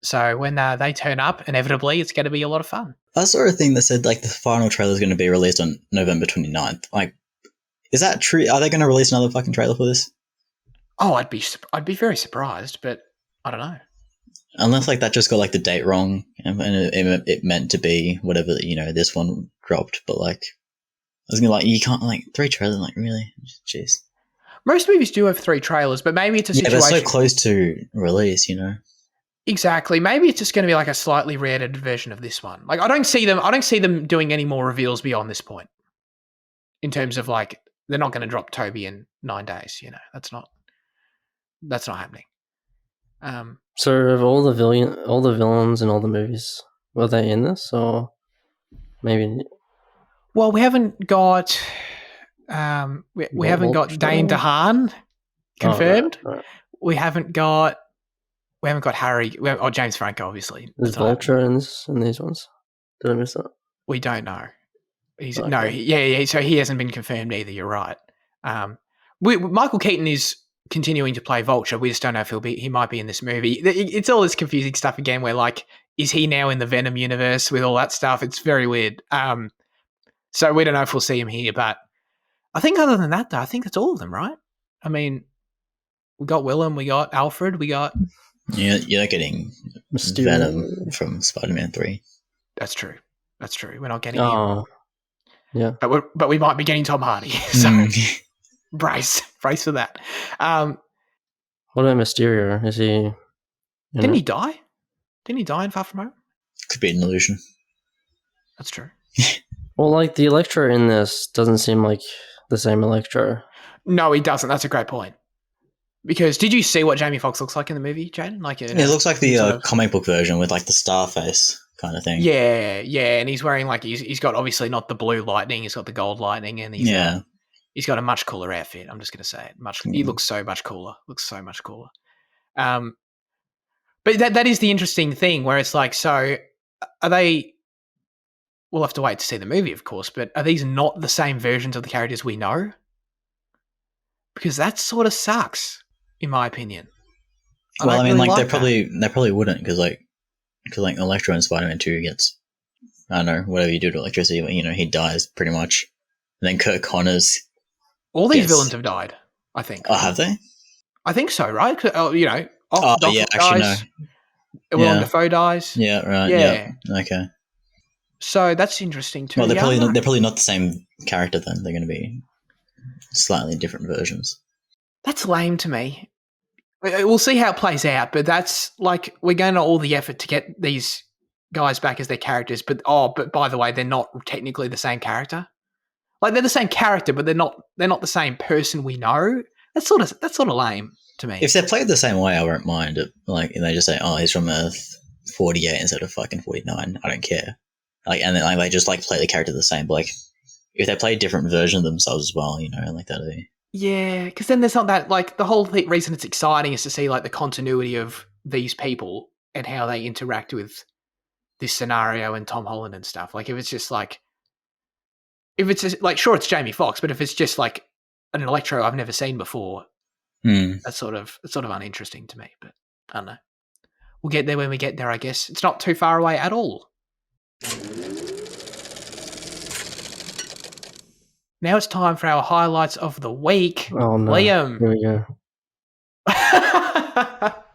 So when they turn up, inevitably, it's going to be a lot of fun. I saw a thing that said like the final trailer is going to be released on November 29th. Like, is that true? Are they going to release another fucking trailer for this? Oh, I'd be very surprised, but I don't know. Unless like that just got like the date wrong and it meant to be whatever, this one dropped. But like, I was gonna like, you can't like 3 trailers, like really? Jeez. Most movies do have 3 trailers, but maybe it's a situation. Yeah, but so close to release, Exactly. Maybe it's just going to be like a slightly re-edited version of this one. Like I don't see them doing any more reveals beyond this point. In terms of like, they're not going to drop Toby in 9 days. That's not. That's not happening. So, of all the villains in all the movies, were they in this, or maybe? Well, we haven't got we haven't got Dane DeHaan confirmed. Oh, right. We haven't got Harry or James Franco, obviously. Is Vulture in these ones? Did I miss that? We don't know. He's Okay. yeah. So he hasn't been confirmed either. You're right. Michael Keaton is continuing to play Vulture. We just don't know if he might be in this movie. It's all this confusing stuff again. Where like, is he now in the Venom universe with all that stuff? It's very weird. So we don't know if we'll see him here, but I think other than that, though, I think that's all of them, right? I mean, we got Willem, we got Alfred, we got. Yeah, you're not getting Mysterio. Venom from Spider-Man 3. That's true. We're not getting Oh, him. yeah. But we might be getting Tom Hardy. So brace for that. What about Mysterio? Is he? Didn't he die? Didn't he die in Far From Home? Could be an illusion. That's true. Well, like the Electro in this doesn't seem like the same Electro. No, he doesn't. That's a great point. Because did you see what Jamie Foxx looks like in the movie, Jaden? Like, it looks like the comic book version with like the star face kind of thing. Yeah, and he's wearing like he's got obviously not the blue lightning, he's got the gold lightning, and he's got a much cooler outfit. I'm just going to say it. He looks so much cooler. But that is the interesting thing where it's like, so are they? We'll have to wait to see the movie, of course. But are these not the same versions of the characters we know? Because that sort of sucks, in my opinion. Well, I mean, really like they probably wouldn't because Electro in Spider-Man 2 gets, I don't know, whatever you do to electricity, he dies pretty much. And then Kurt Connors. All these villains have died, I think. Oh, have they? I think so, right? Yeah, actually, no. Willem Dafoe dies. Yeah, right. Yeah. Okay. So that's interesting too. Well, they're probably not the same character then. They're going to be slightly different versions. That's lame to me. We'll see how it plays out, but that's like we're going to all the effort to get these guys back as their characters, but by the way, they're not technically the same character. Like they're the same character, but they're not the same person we know. That's sort of lame to me. If they're played the same way, I won't mind it. Like, and they just say, "Oh, he's from Earth 48 instead of fucking 49." I don't care. Like, and then like they just like play the character the same. But like, if they play a different version of themselves as well, like that'd be. Yeah, because then there's not that like the whole reason it's exciting is to see like the continuity of these people and how they interact with this scenario and Tom Holland and stuff. Like, if it's just like. If it's just, like, sure, it's Jamie Foxx, but if it's just like an Electro I've never seen before, that's sort of uninteresting to me. But I don't know. We'll get there when we get there, I guess. It's not too far away at all. Now it's time for our highlights of the week. Oh no, Liam. Here we go.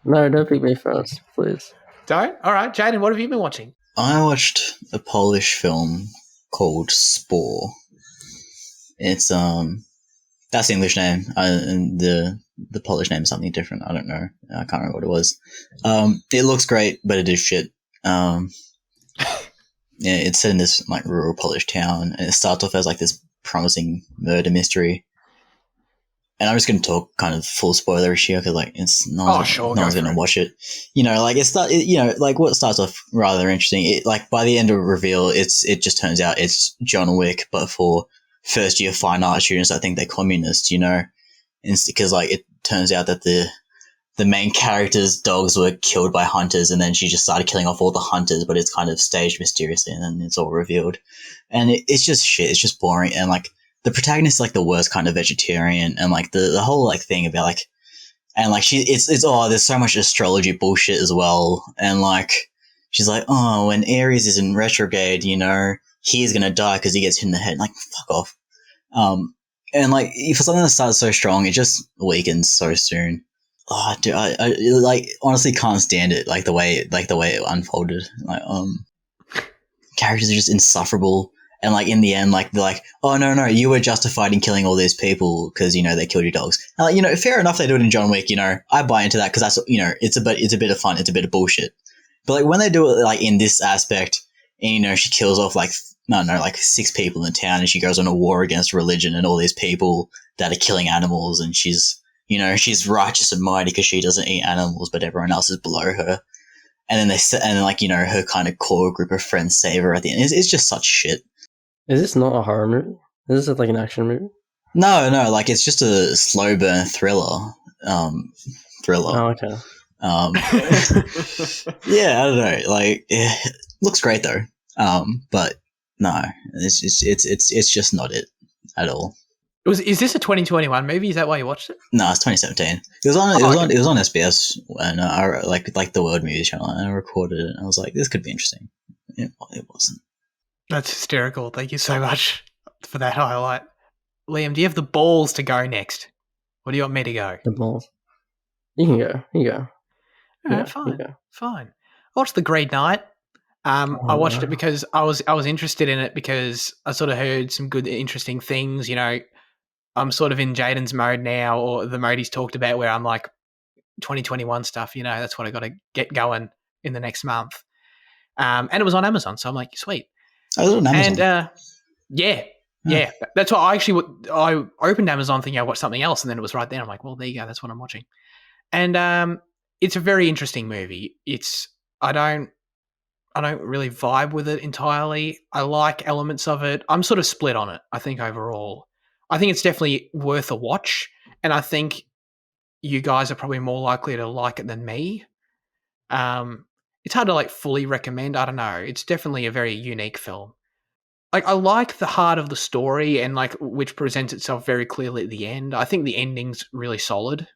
No, don't pick me first, please. Don't? All right, Jaden, what have you been watching? I watched a Polish film called Spore. It's that's the English name, and the Polish name is something different. I don't know. I can't remember what it was. It looks great, but it is shit. Yeah, it's set in this like rural Polish town, and it starts off as like this promising murder mystery. And I'm just going to talk kind of full spoilerish here because like no one's going to watch it. Like like what starts off rather interesting. It like by the end of the reveal, it just turns out it's John Wick, but for first year fine art students that think they're communists. Because like it turns out that the main character's dogs were killed by hunters, and then she just started killing off all the hunters, but it's kind of staged mysteriously, and then it's all revealed. And it's just shit. It's just boring, and like. The protagonist is like the worst kind of vegetarian, and like the whole like thing about like, and like it's there's so much astrology bullshit as well, and like she's like, oh, when Aries is in retrograde, he's gonna die because he gets hit in the head. Like, fuck off. And like for something that starts so strong, it just weakens so soon. Oh, dude, I like honestly can't stand it. Like the way it unfolded. Like characters are just insufferable. And like in the end, like they're like, oh no, you were justified in killing all these people because they killed your dogs. And, like, fair enough, they do it in John Wick. I buy into that because that's it's a bit of fun, it's a bit of bullshit. But like when they do it like in this aspect, and she kills off like 6 people in town, and she goes on a war against religion and all these people that are killing animals, and she's you know, she's righteous and mighty because she doesn't eat animals, but everyone else is below her. And then like, you know, her kind of core group of friends save her at the end. It's just such shit. Is this not a horror movie? Is this like an action movie? No, like it's just a slow burn thriller. Oh, okay. Yeah, I don't know. Like, looks great though. But no, it's just not it at all. Is this a 2021 movie? Is that why you watched it? No, it's 2017. It was on SBS and I like the World Movie Channel, and I recorded it. And I was like, this could be interesting. It wasn't. That's hysterical. Thank you so much for that highlight. Liam, do you have the balls to go next? Or do you want me to go? The balls. You can go. All right, fine. I watched The Green Knight. I watched it because I was interested in it because I sort of heard some good, interesting things. You know, I'm sort of in Jaden's mode now, or the mode he's talked about, where I'm like 2021 stuff. You know, that's what I got to get going in the next month. And it was on Amazon, so I'm like, sweet. Oh, it was on Amazon. And yeah, that's why I opened Amazon thinking I watched something else, and then it was right there. I'm like, well, there you go. That's what I'm watching. And it's a very interesting movie. I don't really vibe with it entirely. I like elements of it. I'm sort of split on it, I think, overall. I think it's definitely worth a watch, and I think you guys are probably more likely to like it than me. It's hard to like fully recommend. I don't know. It's definitely a very unique film. Like, I like the heart of the story, and like which presents itself very clearly at the end. I think the ending's really solid.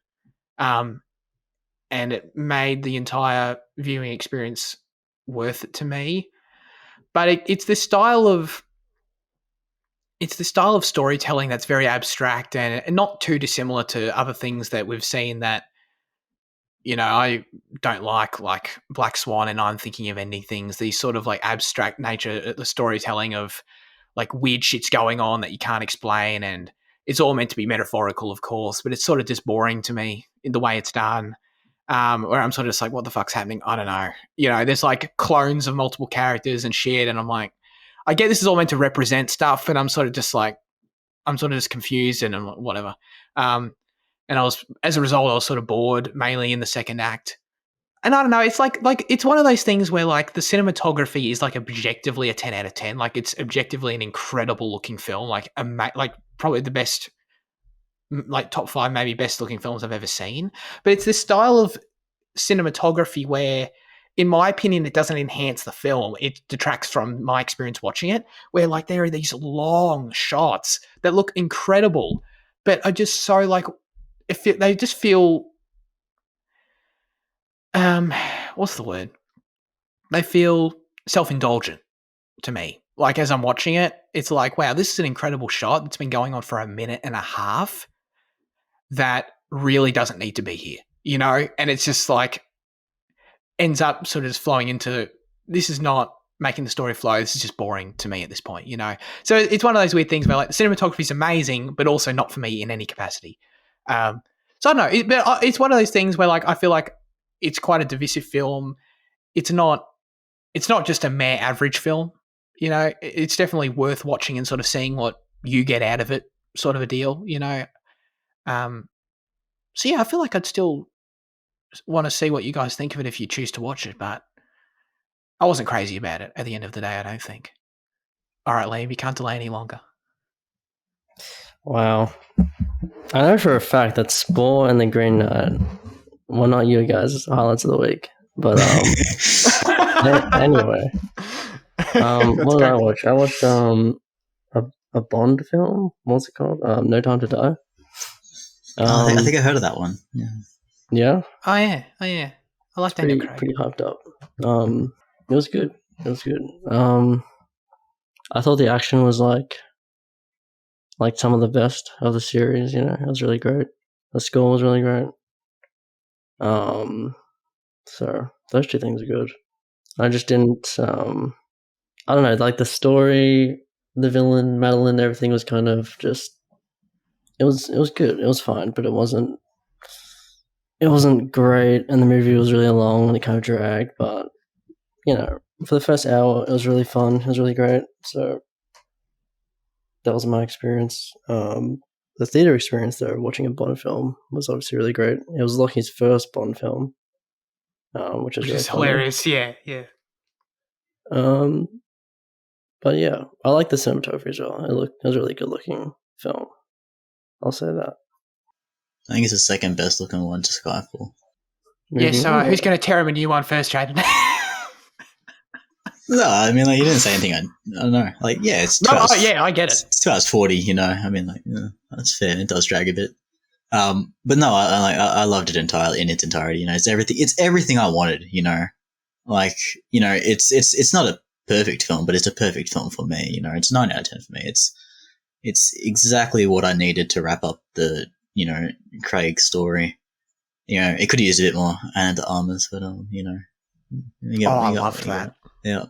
And it made the entire viewing experience worth it to me. But it's this style of storytelling that's very abstract and not too dissimilar to other things that we've seen that, you know, I don't like Black Swan and I'm Thinking of Ending Things. These sort of like abstract nature, the storytelling of like weird shit's going on that you can't explain, and it's all meant to be metaphorical, of course, but it's sort of just boring to me in the way it's done. Where I'm sort of just like, what the fuck's happening? I don't know. You know, there's like clones of multiple characters and shit, and I'm like, I get this is all meant to represent stuff, and I'm sort of just confused and I'm like, whatever. And as a result, I was sort of bored, mainly in the second act. And I don't know, it's like it's one of those things where like the cinematography is like objectively a 10 out of 10. Like, it's objectively an incredible looking film, like probably the best, like top 5 maybe best looking films I've ever seen. But it's this style of cinematography where, in my opinion, it doesn't enhance the film. It detracts from my experience watching it, where like there are these long shots that look incredible, but are just so like, they just feel, what's the word? They feel self-indulgent to me. Like, as I'm watching it, it's like, wow, this is an incredible shot that's been going on for a minute and a half that really doesn't need to be here, you know? And it's just like, ends up sort of just flowing into, this is not making the story flow. This is just boring to me at this point, you know? So it's one of those weird things where like the cinematography is amazing, but also not for me in any capacity. So I don't know, but it's one of those things where like, I feel like it's quite a divisive film. It's not just a mere average film, you know? It's definitely worth watching and sort of seeing what you get out of it, sort of a deal, you know? So yeah, I feel like I'd still want to see what you guys think of it if you choose to watch it, but I wasn't crazy about it at the end of the day, I don't think. All right, Liam, you can't delay any longer. Wow. I know for a fact that Spore and The Green Knight were not you guys' highlights of the week. But anyway. What did I watch? I watched a Bond film. What's it called? No Time to Die. I think I heard of that one. Yeah. Yeah? Oh yeah. I like Daniel Craig. Pretty hyped up. It was good. I thought the action was like some of the best of the series, you know. It was really great. The score was really great. So those two things are good. I just didn't I don't know, like the story, the villain, Madeline, everything was kind of just it was good. It was fine, but it wasn't great, and the movie was really long and it kind of dragged, but you know, for the first hour it was really fun. It was really great. So that was my experience. the theater experience though, watching a Bond film was obviously really great. It was Lockie's first Bond film, which is Which really is funny. hilarious. Yeah, yeah. But yeah, I like the cinematography as well. It was a really good looking film. I'll say that. I think it's the second best looking one to Skyfall. Yeah, Moving so on. who's going to tear him a new one first, Jaden? No, I mean, like, you didn't say anything. I don't know. Like, yeah, it's 2 No, hours. yeah, I get it. It's 2 hours 40. You know, I mean, like, yeah, that's fair. It does drag a bit. But no, I loved it entirely in its entirety. You know, it's everything. It's everything I wanted. You know, like, you know, it's not a perfect film, but it's a perfect film for me. You know, it's 9 out of 10 for me. It's exactly what I needed to wrap up the, you know, Craig story. You know, it could have used a bit more and the armors, but you know, I loved that. Yeah.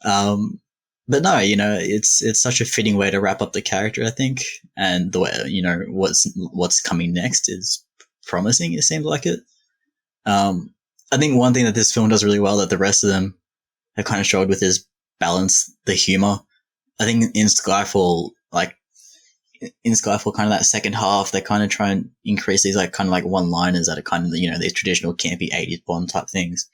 But no, you know, it's such a fitting way to wrap up the character, I think, and the way, you know, what's coming next is promising. It seems like it. I think one thing that this film does really well that the rest of them have kind of struggled with is balance the humor. I think in Skyfall, kind of that second half, they kind of try and increase these like kind of like one-liners that are kind of, you know, these traditional campy 80s Bond type things.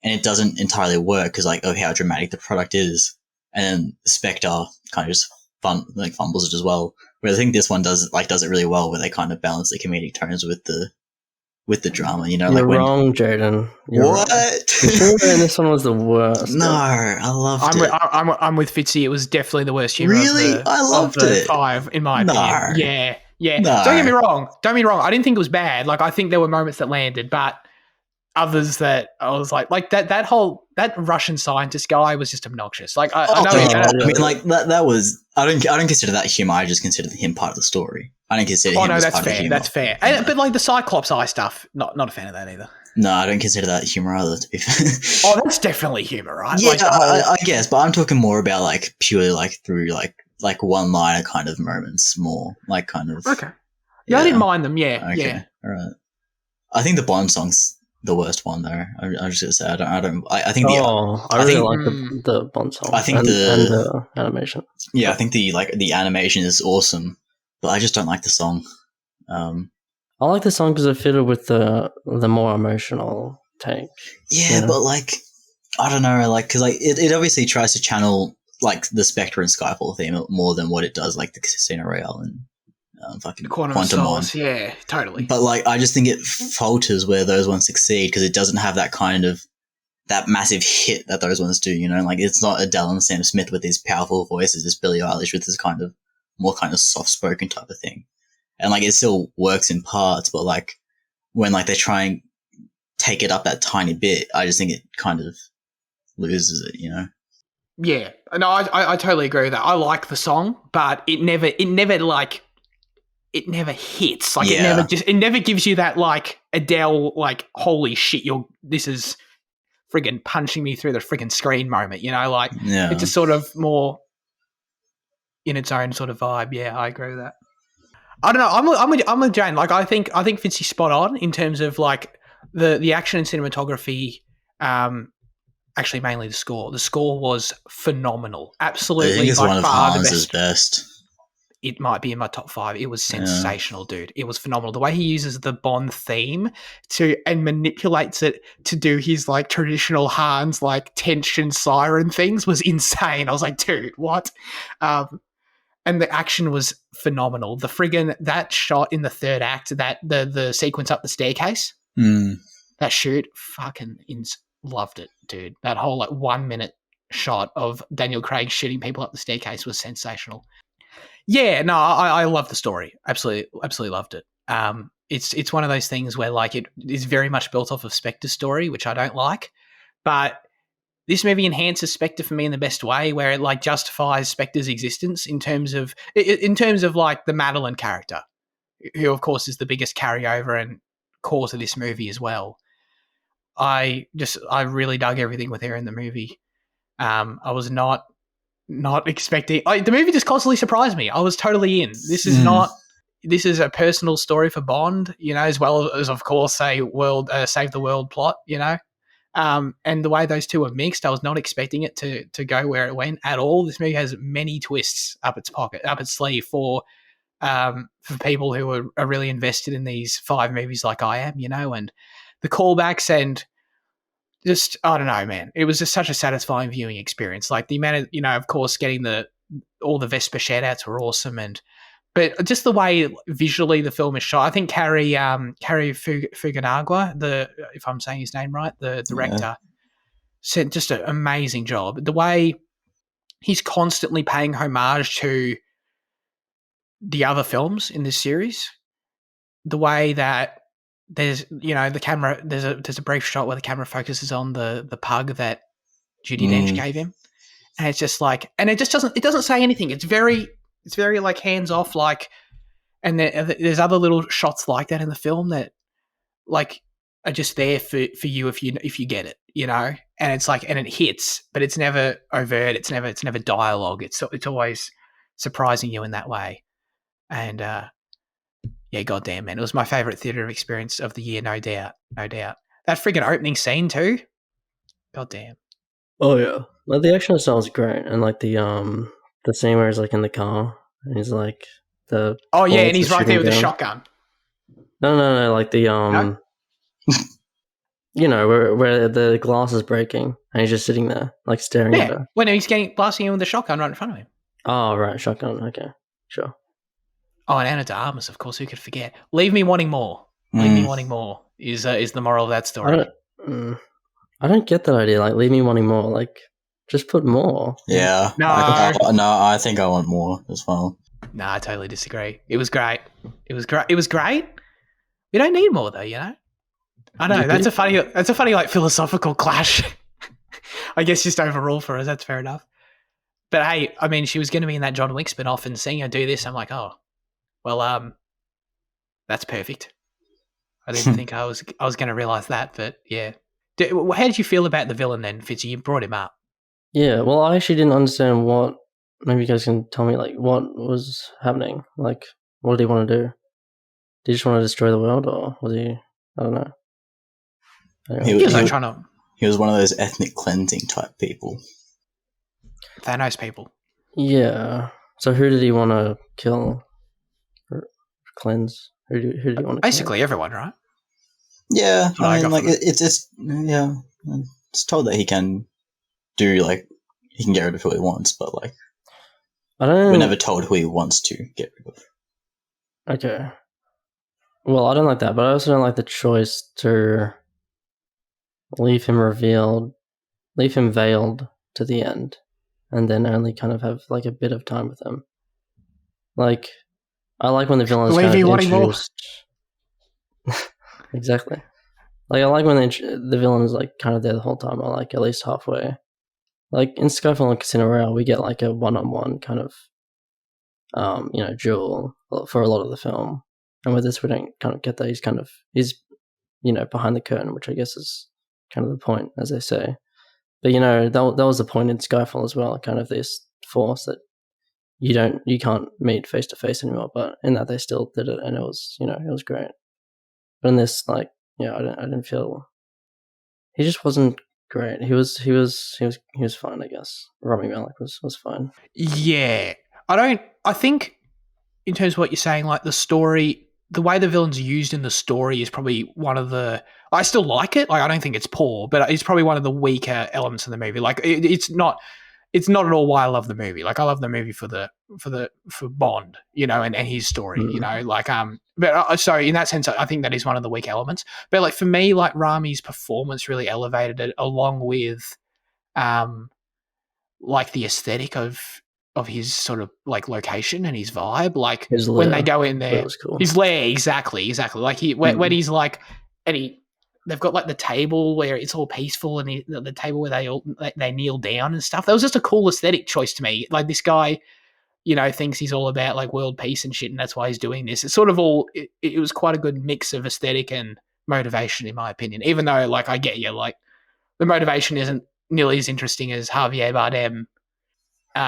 And it doesn't entirely work because like of how dramatic the product is. And then Spectre kind of just fumbles it as well. Whereas I think this one does it really well, where they kind of balance the comedic tones with the drama. You know, You're like wrong, Jaden. You're what? Wrong. The humor in this one was the worst. No, I loved it. I'm with Fitzy. It was definitely the worst humor. Really? I loved it. 5, in my opinion. Yeah, yeah. No. Don't get me wrong. I didn't think it was bad. Like, I think there were moments that landed, but others that I was like that Russian scientist guy was just obnoxious. Like, I know. I mean, like that was. I don't consider that humor. I just consider him part of the story. I don't consider him. Oh no, as that's part of the fair. humor. That's fair. But like the Cyclops eye stuff, not a fan of that either. No, I don't consider that humor either, to be fair. Oh, that's definitely humor, right? Yeah, like I guess, but I'm talking more about like purely like through like one-liner kind of moments, more like kind of. Okay. Yeah, I didn't mind them. Yeah, Okay. yeah. All right. I think the Bond song's the worst one though. I'm just gonna say I think the. I really like the Bond song. I think and the animation. Yeah, I think the animation is awesome, but I just don't like the song. I like the song because it fitted with the more emotional take. Yeah, but like, I don't know, like, because like it obviously tries to channel like the Spectre and Skyfall theme more than what it does like the Casino Royale and fucking Quantum one. Yeah, totally. But like, I just think it falters where those ones succeed because it doesn't have that kind of that massive hit that those ones do. You know, like it's not Adele and Sam Smith with these powerful voices. It's Billie Eilish with this kind of more kind of soft spoken type of thing. And like it still works in parts, but like when like they try and take it up that tiny bit, I just think it kind of loses it, you know? Yeah, no, I totally agree with that. I like the song, but it never hits. Like it never gives you that like Adele like holy shit, this is friggin' punching me through the friggin' screen moment. You know, like it's just sort of more in its own sort of vibe. Yeah, I agree with that. I don't know. I'm with Jane. Like, I think Fitzy's spot on in terms of like the action and cinematography. Actually, mainly the score. The score was phenomenal. Absolutely, I think it's by one of far Hans's best. It might be in my top 5. It was sensational, dude. It was phenomenal. The way he uses the Bond theme and manipulates it to do his like traditional Hans like tension siren things was insane. I was like, dude, what? And the action was phenomenal. The friggin' that shot in the third act, that the sequence up the staircase, that shoot, fucking loved it, dude. That whole like 1 minute shot of Daniel Craig shooting people up the staircase was sensational. Yeah, no, I love the story. Absolutely loved it. It's one of those things where like it is very much built off of Spectre's story, which I don't like, but this movie enhances Spectre for me in the best way, where it like justifies Spectre's existence in terms of like the Madeline character, who of course is the biggest carryover and cause of this movie as well. I really dug everything with her in the movie. I was not expecting the movie just constantly surprised me. I was totally in. This is a personal story for Bond, you know, as well as of course save the world plot, you know. And the way those two are mixed, I was not expecting it to go where it went at all. This movie has many twists up its sleeve for for people who are really invested in these 5 movies like I am, and the callbacks and just, I don't know, man. It was just such a satisfying viewing experience. Like the amount of, of course, getting all the Vesper shout-outs were awesome, but just the way visually the film is shot. I think Cary Fukunaga, if I'm saying his name right, the director, said just an amazing job. The way he's constantly paying homage to the other films in this series, the way that there's the camera, there's a brief shot where the camera focuses on the pug that Judi Dench gave him, and it's just like, and it doesn't say anything. It's very like hands off, like, and there's other little shots like that in the film that like are just there for you if you get it, and it's like, and it hits, but it's never overt. It's never dialogue. It's always surprising you in that way, and yeah, goddamn, man, it was my favorite theater experience of the year, no doubt. That friggin' opening scene too, goddamn. Oh yeah, like the action sounds great, and like the scene where he's like in the car and he's like the and he's right there with the shotgun. No, like the No? where the glass is breaking and he's just sitting there like staring at her. When he's blasting him with the shotgun right in front of him. Oh right, shotgun. Okay, sure. Oh, and Anna de Armas, of course. Who could forget? Leave me wanting more. Leave me wanting more is the moral of that story. I don't get that idea. Like, leave me wanting more. Like, just put more. Yeah. No. I think I want more as well. No, I totally disagree. It was great. It was great. We don't need more though, I know that's a funny like philosophical clash. I guess just overall for us, that's fair enough. But hey, I mean, she was going to be in that John Wick spin-off, and seeing her do this, I'm like, oh, well, that's perfect. I didn't think I was going to realize that, but yeah. How did you feel about the villain then, Fitzy? You brought him up. Yeah, well, I actually didn't understand what. Maybe you guys can tell me, like, what was happening. Like, what did he want to do? Did he just want to destroy the world, or was he? I don't know. He was one of those ethnic cleansing type people. Thanos people. Yeah. So who did he want to kill? Or cleanse? Who did he want to Basically kill? Everyone, right? Yeah, I mean, like, it's told that he can do, like, he can get rid of who he wants, but, like, we're never told who he wants to get rid of. Okay. Well, I don't like that, but I also don't like the choice to leave him veiled to the end, and then only kind of have, like, a bit of time with him. Like, I like when the villain is kind of introduced. Exactly. Like, I like when the villain is, like, kind of there the whole time, or, like, at least halfway. Like, in Skyfall and Casino Royale, we get, like, a one-on-one kind of, duel for a lot of the film. And with this, we don't kind of get that. He's behind the curtain, which I guess is kind of the point, as they say. But, that was the point in Skyfall as well, kind of this force that you can't meet face to face anymore. But in that, they still did it, and it was, it was great. But in this, like, I didn't feel. He just wasn't great. He was fine, I guess. Rami Malek was fine. Yeah, I think in terms of what you're saying, like the story, the way the villain's used in the story is probably one of the. I still like it. Like, I don't think it's poor, but it's probably one of the weaker elements of the movie. Like, it's not at all why I love the movie. Like, I love the movie for Bond, and his story, like, but so in that sense, I think that is one of the weak elements. But like for me, like Rami's performance really elevated it, along with, like the aesthetic of his sort of like location and his vibe. Like his lair, when they go in there, cool. His lair, exactly. Like when he's like, they've got like the table where it's all peaceful, and the table where they kneel down and stuff. That was just a cool aesthetic choice to me. Like, this guy, thinks he's all about like world peace and shit, and that's why he's doing this. It's sort of it was quite a good mix of aesthetic and motivation, in my opinion. Even though, like, I get you, like, the motivation isn't nearly as interesting as Javier Bardem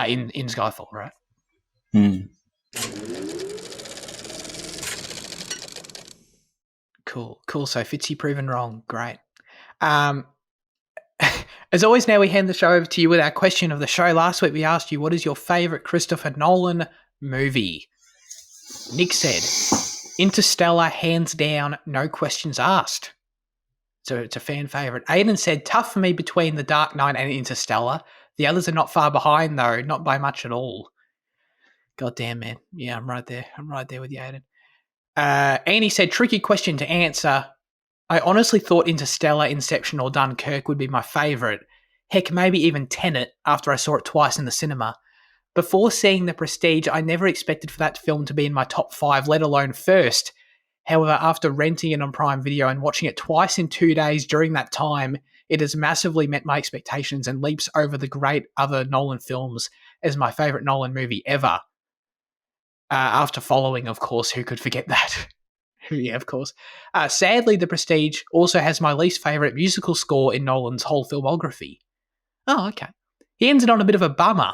in Skyfall, right? Cool. So Fitzy proven wrong. Great. As always, now we hand the show over to you with our question of the show. Last week we asked you, what is your favourite Christopher Nolan movie? Nick said, Interstellar, hands down, no questions asked. So it's a fan favourite. Aiden said, tough for me between The Dark Knight and Interstellar. The others are not far behind, though, not by much at all. God damn, man. Yeah, I'm right there. I'm right there with you, Aiden. Annie said, tricky question to answer. I honestly thought Interstellar, Inception, or Dunkirk would be my favourite. Heck, maybe even Tenet after I saw it twice in the cinema. Before seeing The Prestige, I never expected for that film to be in my top 5, let alone first. However, after renting it on Prime Video and watching it twice in 2 days during that time, it has massively met my expectations and leaps over the great other Nolan films as my favourite Nolan movie ever. After following, of course, who could forget that? Yeah, of course. Sadly, The Prestige also has my least favourite musical score in Nolan's whole filmography. Oh, okay. He ends it on a bit of a bummer,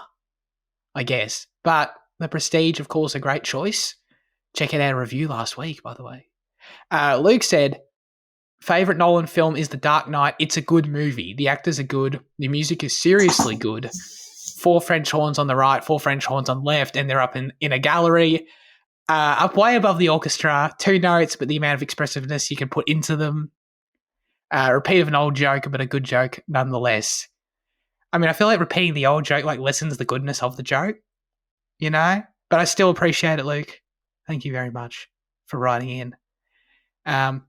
I guess. But The Prestige, of course, a great choice. Check out our review last week, by the way. Luke said, favourite Nolan film is The Dark Knight. It's a good movie. The actors are good. The music is seriously good. 4 French horns on the right, 4 French horns on the left, and they're up in a gallery. Up way above the orchestra, 2 notes, but the amount of expressiveness you can put into them. Repeat of an old joke, but a good joke nonetheless. I mean, I feel like repeating the old joke lessens the goodness of the joke, you know? But I still appreciate it, Luke. Thank you very much for writing in. And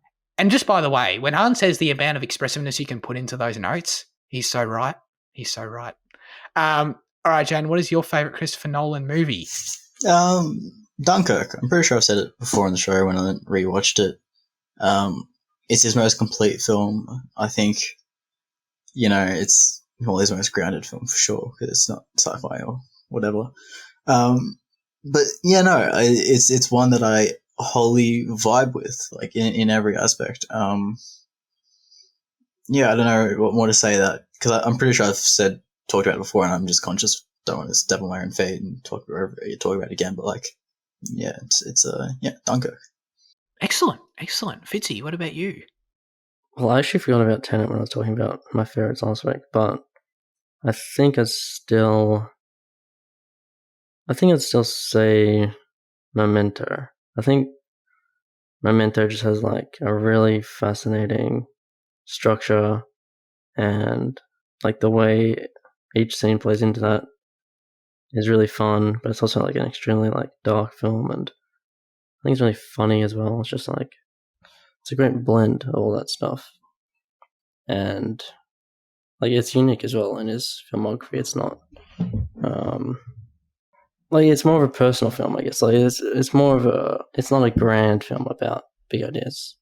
just by the way, when Han says the amount of expressiveness you can put into those notes, he's so right. He's so right. All right, Jan, what is your favourite Christopher Nolan movie? Dunkirk. I'm pretty sure I've said it before on the show when I rewatched it. It's his most complete film. I think, it's his most grounded film for sure, because it's not sci-fi or whatever. But yeah, no, it's one that I wholly vibe with, in every aspect. Yeah, I don't know what more to say that, because I'm pretty sure I've talked about it before, and I'm just conscious, don't want to step on my own feet and talk about it again. But it's Dunkirk. Excellent. Fitzy, what about you? Well, I actually forgot about Tenet when I was talking about my favorites last week, but I think I'd still say Memento. I think Memento just has a really fascinating structure, and the way each scene plays into that is really fun, but it's also an extremely dark film, and I think it's really funny as well. It's just it's a great blend of all that stuff, and it's unique as well in his filmography. It's not it's more of a personal film, I guess. It's more of it's not a grand film about big ideas.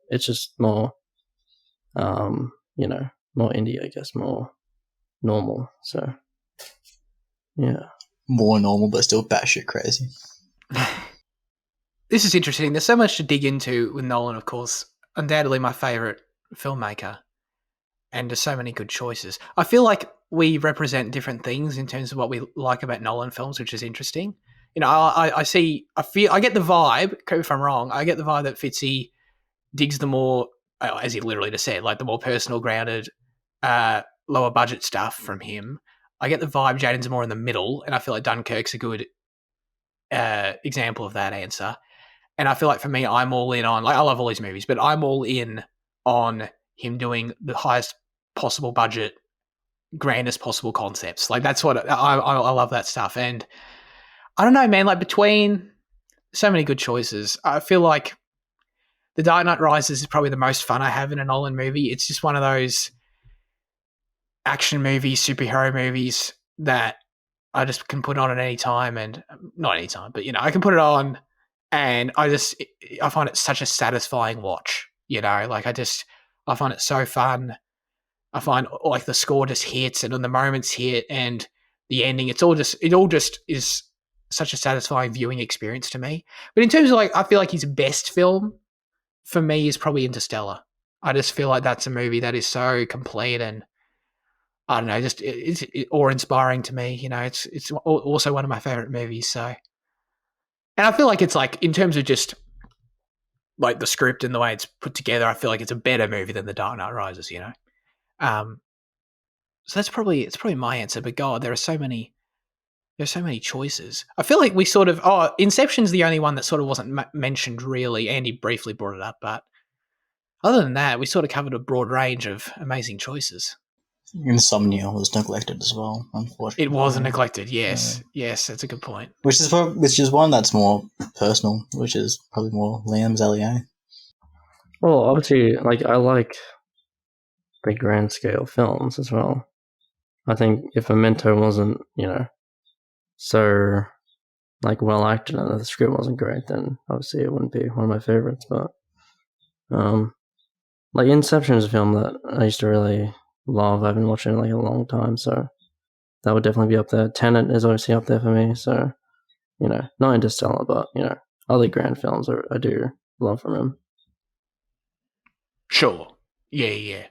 It's just more more indie, I guess, more normal. So yeah, more normal but still batshit crazy. This is interesting. There's so much to dig into with Nolan, of course. Undoubtedly my favourite filmmaker. And there's so many good choices. I feel like we represent different things in terms of what we like about Nolan films, which is interesting. I get the vibe, correct me if I'm wrong, I get the vibe that Fitzy digs the more, as he literally just said, the more personal, grounded, lower budget stuff from him. I get the vibe Jaden's more in the middle, and I feel like Dunkirk's a good example of that answer. And I feel like for me, I'm all in on, I love all these movies, but I'm all in on him doing the highest possible budget, grandest possible concepts. That's what I love that stuff. And I don't know, man, between so many good choices, I feel like The Dark Knight Rises is probably the most fun I have in a Nolan movie. It's just one of those action movies, superhero movies that I just can put on at any time, and not any time, but I can put it on, and I find it such a satisfying watch. I find it so fun. I find the score just hits, and when the moments hit, and the ending, it all just is such a satisfying viewing experience to me. But in terms of I feel like his best film for me is probably Interstellar. I just feel like that's a movie that is so complete, and I don't know, just it's awe-inspiring to me. It's also one of my favorite movies. So, and I feel like it's in terms of just the script and the way it's put together, I feel like it's a better movie than The Dark Knight Rises. So it's probably my answer. But God, there are so many There's so many choices. I feel like we sort of Inception's the only one that sort of wasn't mentioned really. Andy briefly brought it up, but other than that, we sort of covered a broad range of amazing choices. Insomnia was neglected as well, unfortunately. It was neglected. Yes, yes, that's a good point. Which is one that's more personal, which is probably more Liam's alley. Well, obviously, like I like big grand scale films as well. I think if Memento wasn't, so like well acted and the script wasn't great, then obviously it wouldn't be one of my favorites. But like Inception is a film that I used to really love. I've been watching it like a long time, so that would definitely be up there. Tenet is obviously up there for me, so not Interstellar, but other grand films I do love from him. Sure. Yeah.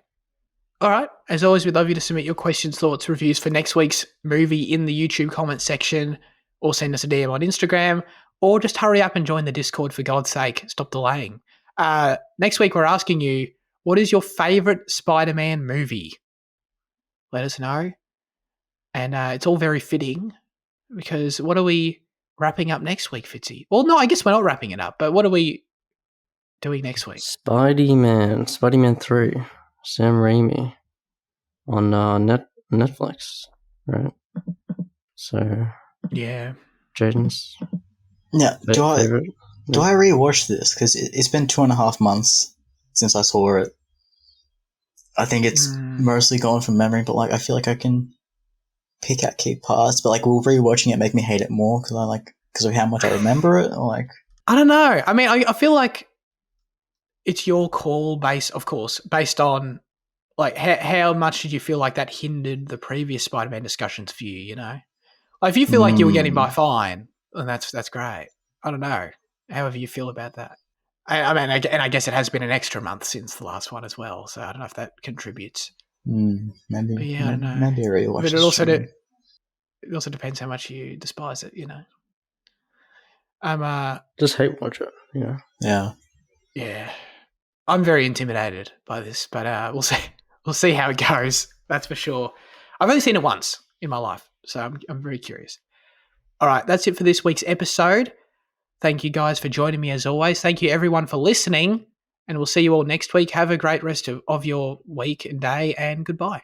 All right. As always, we'd love you to submit your questions, thoughts, reviews for next week's movie in the YouTube comment section, or send us a DM on Instagram, or just hurry up and join the Discord for God's sake. Stop delaying. Next week, we're asking you, what is your favorite Spider-Man movie? Let us know. And it's all very fitting, because what are we wrapping up next week, Fitzy? Well, no, I guess we're not wrapping it up, but what are we doing next week? Spider-Man 3, Sam Raimi on Netflix, right? So yeah, Jaden's do I favorite. Do I rewatch this? Because it's been 2.5 months since I saw it. I think it's mostly gone from memory, but like I feel like I can pick out key parts. But like, will rewatching it make me hate it more because of how much I remember it? Or like, I don't know. I mean, I feel like it's your call, based on like how much did you feel like that hindered the previous Spider-Man discussions for you? Like, if you feel like you were getting by fine, then that's great. I don't know. However you feel about that. I mean, and I guess it has been an extra month since the last one as well, so I don't know if that contributes. Maybe. But yeah, I don't know. Maybe a rewatch. But it also depends how much you despise it. Just hate watch it. Yeah. Yeah. I'm very intimidated by this, but we'll see. We'll see how it goes. That's for sure. I've only seen it once in my life, so I'm very curious. All right, that's it for this week's episode. Thank you guys for joining me as always. Thank you everyone for listening, and we'll see you all next week. Have a great rest of your week and day, and goodbye.